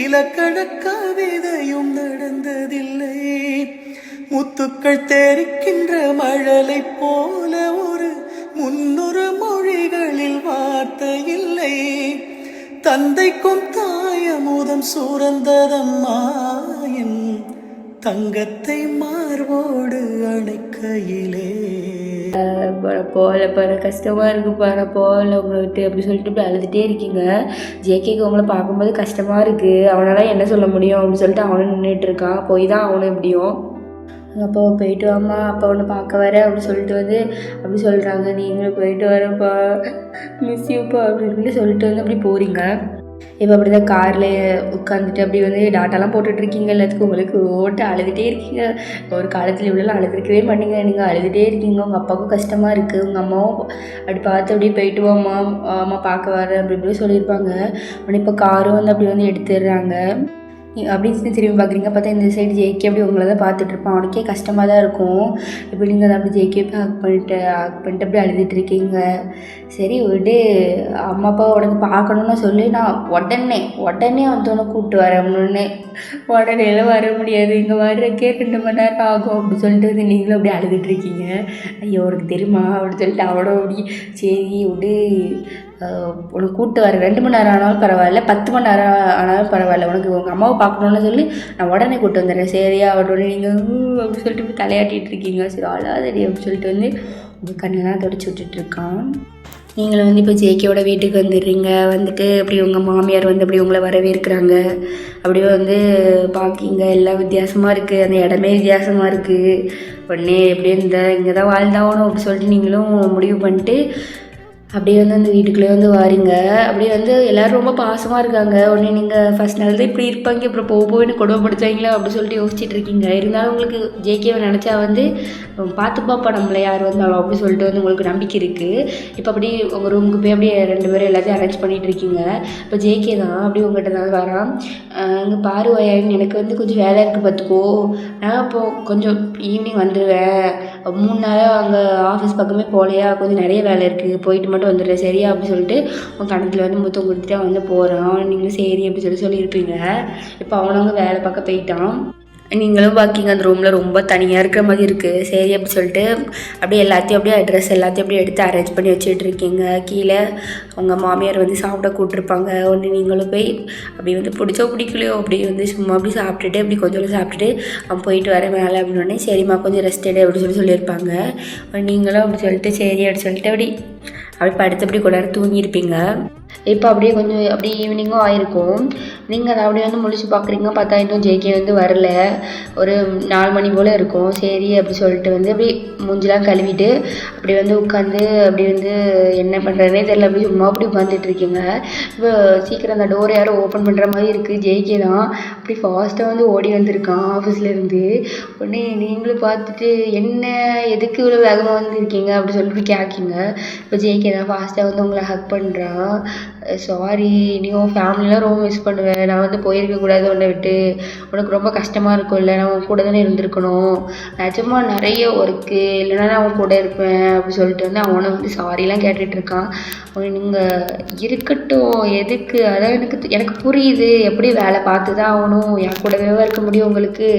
இலக்கண கவிதையும் நடந்ததில்லை. முத்துக்கள் தெரிக்கின்ற மழலை போல ஒரு 300 மொழிகளில் வார்த்தை இல்லை. தந்தைக்கும் தாயமுதம் சுரந்ததம்மா என் தங்கத்தை மார்போடு அணைக்கையிலே. போல கஷ்டமாக இருக்குப்பா, நான் போகல உங்களை விட்டு அப்படி சொல்லிட்டு இப்படி அழுதுகிட்டே இருக்கீங்க. ஜேகேக்கு உங்களை பார்க்கும்போது கஷ்டமாக இருக்குது. அவனால் என்ன சொல்ல முடியும் அப்படின்னு சொல்லிட்டு அவனும் நின்றுட்டு இருக்கான். போய் தான் அவனும் எப்படியும் அப்போ போயிட்டு வாம்மா, அப்பா ஒன்று பார்க்க வர அப்படின்னு சொல்லிட்டு வந்து அப்படி சொல்கிறாங்க. நீங்களும் போயிட்டு வரப்பா, மிஸ் யூப்பா அப்படின்னு சொல்லிட்டு வந்து அப்படி போகிறீங்க. இப்போ அப்படி தான் காரில் உட்காந்துட்டு அப்படி வந்து டாட்டாலாம் போட்டுட்ருக்கீங்க. எல்லாத்துக்கும் உங்களுக்கு ஓட்டு அழுதுகிட்டே இருக்கீங்க. ஒரு காலத்தில் இவ்வளோலாம் அழுதுருக்கவே மாட்டீங்க. நீங்கள் அழுதுகிட்டே இருக்கீங்க. உங்கள் அப்பாவுக்கும் கஷ்டமாக இருக்குது. உங்கள் அம்மாவும் அப்படி பார்த்து அப்படியே போயிட்டு வாம்மா, அம்மா பார்க்க வரேன் அப்படி இப்படி சொல்லியிருப்பாங்க. ஆனால் இப்போ காரும் வந்து அப்படி வந்து எடுத்துடுறாங்க. அப்படின்னு திரும்பி பார்க்குறீங்க. பார்த்தா இந்த சைடு ஜேகே அப்படி உங்களை தான் பார்த்துட்ருப்பான். அவனுக்கே கஷ்டமாக தான் இருக்கும். இப்போ நீங்கள் அதை அப்படி ஜேகே ஹக் பண்ணிட்டு அப்படி அழுதுட்டுருக்கீங்க. சரி விடு, அம்மா அப்பா உனக்கு பார்க்கணுன்னு சொல்லி நான் உடனே வந்து உனக்கு கூப்பிட்டு வரணுன்னு. உடனேலாம் வர முடியாது, இங்கே வர்றதுக்கே 2 மணி நேரம் ஆகும் அப்படின்னு சொல்லிட்டு வந்து நீங்களும் அப்படி அழுதுட்டுருக்கீங்க. ஐயோ உனக்கு தெரியுமா அப்படின்னு சொல்லிட்டு அவனோட அப்படி சரி விடு, உனக்கு கூப்பிட்டு வர 2 மணி நேரம் ஆனாலும் பரவாயில்ல, 10 மணி நேரம் ஆனாலும் பரவாயில்ல, உனக்கு உங்கள் அம்மாவை பார்க்கணுன்னு சொல்லி நான் உடனே கூப்பிட்டு வந்துடுறேன் சரியா உடனே. நீங்கள் அப்படின்னு சொல்லிட்டு இப்படி தலையாட்டிகிட்டு இருக்கீங்க. சரி அழாதடி அப்படின்னு சொல்லிட்டு வந்து உங்கள் கண்ணெல்லாம் தொடச்சி விட்டுட்ருக்கான். நீங்களும் வந்து இப்போ ஜேகேவோட வீட்டுக்கு வந்துடுறீங்க. வந்துட்டு அப்படி உங்கள் மாமியார் வந்து அப்படி உங்களை வரவேற்கிறாங்க. அப்படியே வந்து பார்க்கிங்க, எல்லாம் வித்தியாசமாக இருக்குது. அந்த இடமே வித்தியாசமாக இருக்குது. உடனே எப்படியே இங்கே தான் வாழ்ந்தாகணும் அப்படின்னு சொல்லிட்டு நீங்களும் முடிவு பண்ணிட்டு அப்படியே வந்து அந்த வீட்டுக்குள்ளே வந்து வாரீங்க. அப்படியே வந்து எல்லோரும் ரொம்ப பாசமாக இருக்காங்க. உடனே நீங்கள் ஃபஸ்ட் நாள் தான் இப்படி இருப்பாங்க, அப்புறம் போக என்ன கொடுமைப்படுத்துவாங்களா அப்படின்னு சொல்லிட்டு யோசிச்சுட்டு இருக்கீங்க. இருந்தாலும் உங்களுக்கு ஜேகேவை நினச்சா வந்து பார்த்துப்பாப்பா நம்மளை யார் வந்தாலும் அப்படின்னு சொல்லிட்டு வந்து உங்களுக்கு நம்பிக்கை இருக்குது. இப்போ அப்படி உங்கள் ரூமுக்கு போய் அப்படியே 2 பேரும் எல்லாத்தையும் அரேஞ்ச் பண்ணிகிட்டு இருக்கீங்க. இப்போ ஜேகே தான் அப்படி உங்கள்கிட்ட தான் வரான். இங்கே பாரு வயன், எனக்கு வந்து கொஞ்சம் வேலை இருக்குது பார்த்துக்கோ, நான் இப்போது கொஞ்சம் ஈவினிங் வந்துடுவேன். 3 நாளாக அங்கே ஆஃபீஸ் பக்கமே போகலையா, கொஞ்சம் நிறைய வேலை இருக்குது, போயிட்டு மட்டும் வந்துடுறேன் சரியா அப்படின்னு சொல்லிட்டு உன் கணத்தில் வந்து முத்தம் கொடுத்துட்டு அவன் வந்து போகிறான். நீங்களும் சரி அப்படி சொல்லியிருப்பீங்க. இப்போ அவனவங்க வேலை பார்க்க போயிட்டான். நீங்களும் பார்க்கிங்க அந்த ரூமில் ரொம்ப தனியாக இருக்கிற மாதிரி இருக்குது. சரி அப்படி சொல்லிட்டு அப்படியே எல்லாத்தையும் அப்படியே ட்ரெஸ் எல்லாத்தையும் அப்படியே எடுத்து அரேஞ்ச் பண்ணி வச்சுட்ருக்கீங்க. கீழே உங்கள் மாமியார் வந்து சாப்பிட கூப்பிட்ருப்பாங்க. ஒன்று நீங்களும் போய் அப்படி வந்து பிடிச்சோ பிடிக்கலையோ அப்படி வந்து சும்மா அப்படி சாப்பிட்டுட்டு அப்படி கொஞ்சம் சாப்பிட்டுட்டு அவன் போயிட்டு வரேன் மேலே அப்படின்னோடனே சரிம்மா கொஞ்சம் ரெஸ்ட் எடு அப்படின்னு சொல்லியிருப்பாங்க. நீங்களும் அப்படி சொல்லிட்டு சரி அப்படி சொல்லிட்டு அப்படி படுத்து அப்படி கொஞ்ச நேரம் தூங்கியிருப்பீங்க. இப்போ அப்படியே கொஞ்சம் அப்படியே ஈவினிங்கும் ஆயிருக்கும். நீங்கள் அதை அப்படியே வந்து முழிச்சு பார்க்குறீங்க. பார்த்தா இன்னும் ஜேகே வந்து வரல. ஒரு 4 மணி போல் இருக்கும். சரி அப்படி சொல்லிட்டு வந்து அப்படி மூஞ்சிலாம் கழுவிட்டு அப்படி வந்து உட்காந்து அப்படி வந்து என்ன பண்ணுறதுனே தெரியல, அப்படி சும்மா அப்படி உட்காந்துட்டு இருக்கீங்க. இப்போ சீக்கிரம் அந்த டோரை யாரும் ஓப்பன் பண்ணுற மாதிரி இருக்குது. ஜேகே தான் அப்படி ஃபாஸ்ட்டாக வந்து ஓடி வந்திருக்கான் ஆஃபீஸ்லேருந்து. உடனே நீங்களும் பார்த்துட்டு என்ன எதுக்கு இவ்வளோ வேகமாக வந்துருக்கீங்க அப்படி சொல்லிட்டு கேட்கிங்க. இப்போ ஜேகே தான் ஃபாஸ்ட்டாக வந்து உங்களை ஹக் பண்ணுறான். சாரி, நீ உன் ஃபேமிலிலாம் ரொம்ப மிஸ் பண்ணுவேன், நான் வந்து போயிருக்கக்கூடாது உன்னை விட்டு, உனக்கு ரொம்ப கஷ்டமாக இருக்கும்ல, நான் உன் கூட தானே இருந்திருக்கணும், நிஜமாக நிறைய ஒர்க்கு, இல்லைனா நான் அவன் கூட இருப்பேன் அப்படி சொல்லிட்டு வந்து அவனை வந்து சாரிலாம் கேட்டுட்ருக்கான். நீங்கள் இருக்கட்டும் எதுக்கு, அதான் எனக்கு புரியுது, எப்படி வேலை பார்த்து தான் ஆகணும், என் கூடவே இருக்க முடியும் உங்களுக்கு,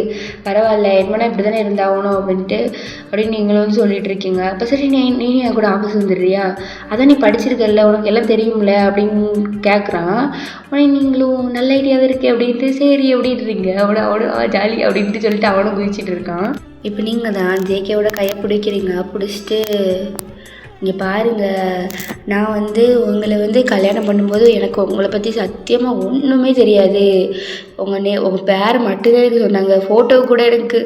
பரவாயில்ல என்ன இப்படி தானே இருந்தாகணும் அப்படின்ட்டு அப்படின்னு நீங்களும் வந்து சொல்லிட்டு இருக்கீங்க. அப்போ சரி நீ என் கூட ஆஃபீஸ் வந்துடுறியா, அதான் நீ படிச்சிருக்கல உனக்கு எல்லாம் தெரியும்ல அப்படின்னு கேட்குறான். உடனே நீங்களும் நல்ல ஐடியாவே இருக்குது அப்படின்ட்டு சரி அப்படின்றீங்க. அவனோட ஜாலி அப்படின்ட்டு சொல்லிட்டு அவனும் குதிச்சிட்டு இருக்கான். இப்போ நீங்கள் தான் ஜேகேவோட கையை பிடிக்கிறீங்க. பிடிச்சிட்டு இங்கே பாருங்கள், நான் வந்து உங்களை வந்து கல்யாணம் பண்ணும்போது எனக்கு உங்களை பற்றி சத்தியமாக ஒன்றுமே தெரியாது. உங்கள் பேர் மட்டும்தான் எனக்கு சொன்னாங்க, ஃபோட்டோ கூட எனக்கு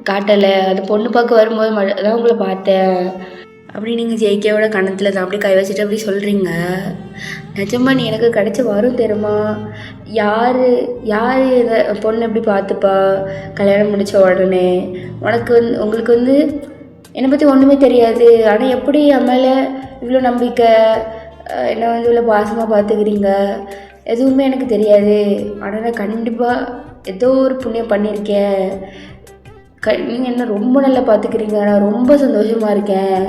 காட்டலை, அந்த பொண்ணு பார்க்க வரும்போது தான் உங்களை பார்த்தேன் அப்படி நீங்கள் ஜேகேவோட கணத்தில் தான் அப்படி கை வச்சுட்டு அப்படி சொல்கிறீங்க. நிஜமாக நீ எனக்கு கிடச்சி வரும் தெரியுமா, யார் இதை பொண்ணு எப்படி பார்த்துப்பா கல்யாணம் முடித்த உடனே, உங்களுக்கு வந்து என்னை பற்றி ஒன்றுமே தெரியாது, ஆனால் எப்படி என் மேலே இவ்வளோ நம்பிக்கை, என்னை வந்து இவ்வளோ பாசமாக பார்த்துக்கிறீங்க, எதுவுமே எனக்கு தெரியாது. ஆனால் நான் கண்டிப்பாக ஏதோ ஒரு புண்ணியம் பண்ணியிருக்கேன். நீங்கள் என்ன ரொம்ப நல்லா பார்த்துக்கிறீங்க, நான் ரொம்ப சந்தோஷமாக இருக்கேன்,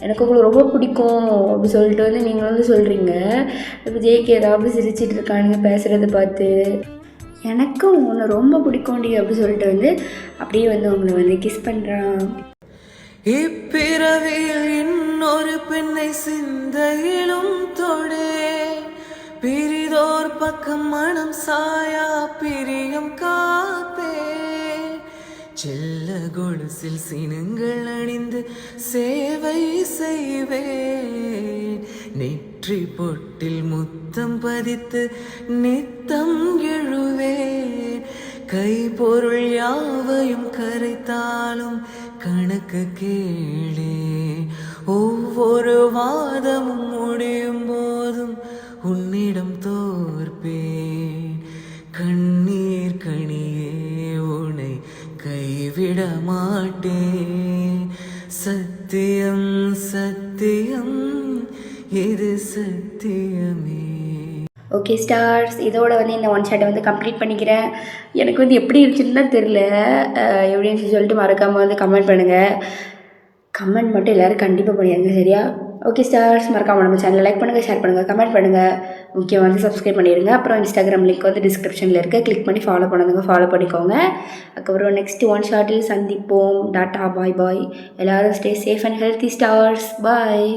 எனக்கு உங்களை ரொம்ப பிடிக்கும் அப்படி சொல்லிட்டு வந்து நீங்கள் வந்து சொல்கிறீங்க. இப்போ ஜேகே ஏதாவது சிரிச்சிட்டு இருக்கானுங்க பேசுகிறத பார்த்து. எனக்கும் உன்னை ரொம்ப பிடிக்கும்டி அப்படி சொல்லிட்டு வந்து அப்படியே வந்து உங்களை வந்து கிஸ் பண்ணுறான். இப்பிறவியில் இன்னொரு பெண்ணை சிந்தையிலும் தொடு, பிரிதோர் பக்கம் மனம் சாயா பிரியம் காப்பே, செல்ல கொலுசில் சினங்கள் அணிந்து சேவை செய்வேன், நெற்றி பொட்டில் முத்தம் பதித்து நித்தம் எழுவேன், கைப்பொருள் யாவையும் கரைத்தாலும் கணக்கு கேளே, ஒவ்வொரு வாதமும் முடியும் போதும் உன்னிடம் தோற்பேன், கண்ணீர் கனியே உன்னை கைவிட மாட்டேன், சத்தியம் சத்தியம் இது சத்தியமே. ஓகே ஸ்டார்ஸ், இதோட வந்து இந்த ஒன் ஷாட்டை வந்து கம்ப்ளீட் பண்ணிக்கிறேன். எனக்கு வந்து எப்படி இருந்துச்சுன்னு தான் தெரில, எப்படின்னு சொல்லிட்டு மறக்காமல் வந்து கமெண்ட் பண்ணுங்கள். கமெண்ட் மட்டும் எல்லோரும் கண்டிப்பாக பண்ணிடுங்க, சரியா? ஓகே ஸ்டார்ஸ், மறக்காமல் நம்ம சேனலை லைக் பண்ணுங்கள், ஷேர் பண்ணுங்கள், கமெண்ட் பண்ணுங்கள், முக்கியம் வந்து சப்ஸ்கிரைப் பண்ணிடுங்க. அப்புறம் இன்ஸ்டாகிராம் லிங்க் வந்து டிஸ்கிரிப்ஷனில் இருக்குது, கிளிக் பண்ணி ஃபாலோ பண்ணுங்க, ஃபாலோ பண்ணிக்கோங்க. அதுக்கப்புறம் நெக்ஸ்ட் ஒன் ஷாட்டில் சந்திப்போம். டாட்டா, பாய் பாய். எல்லோரும் stay safe and healthy stars. Bye.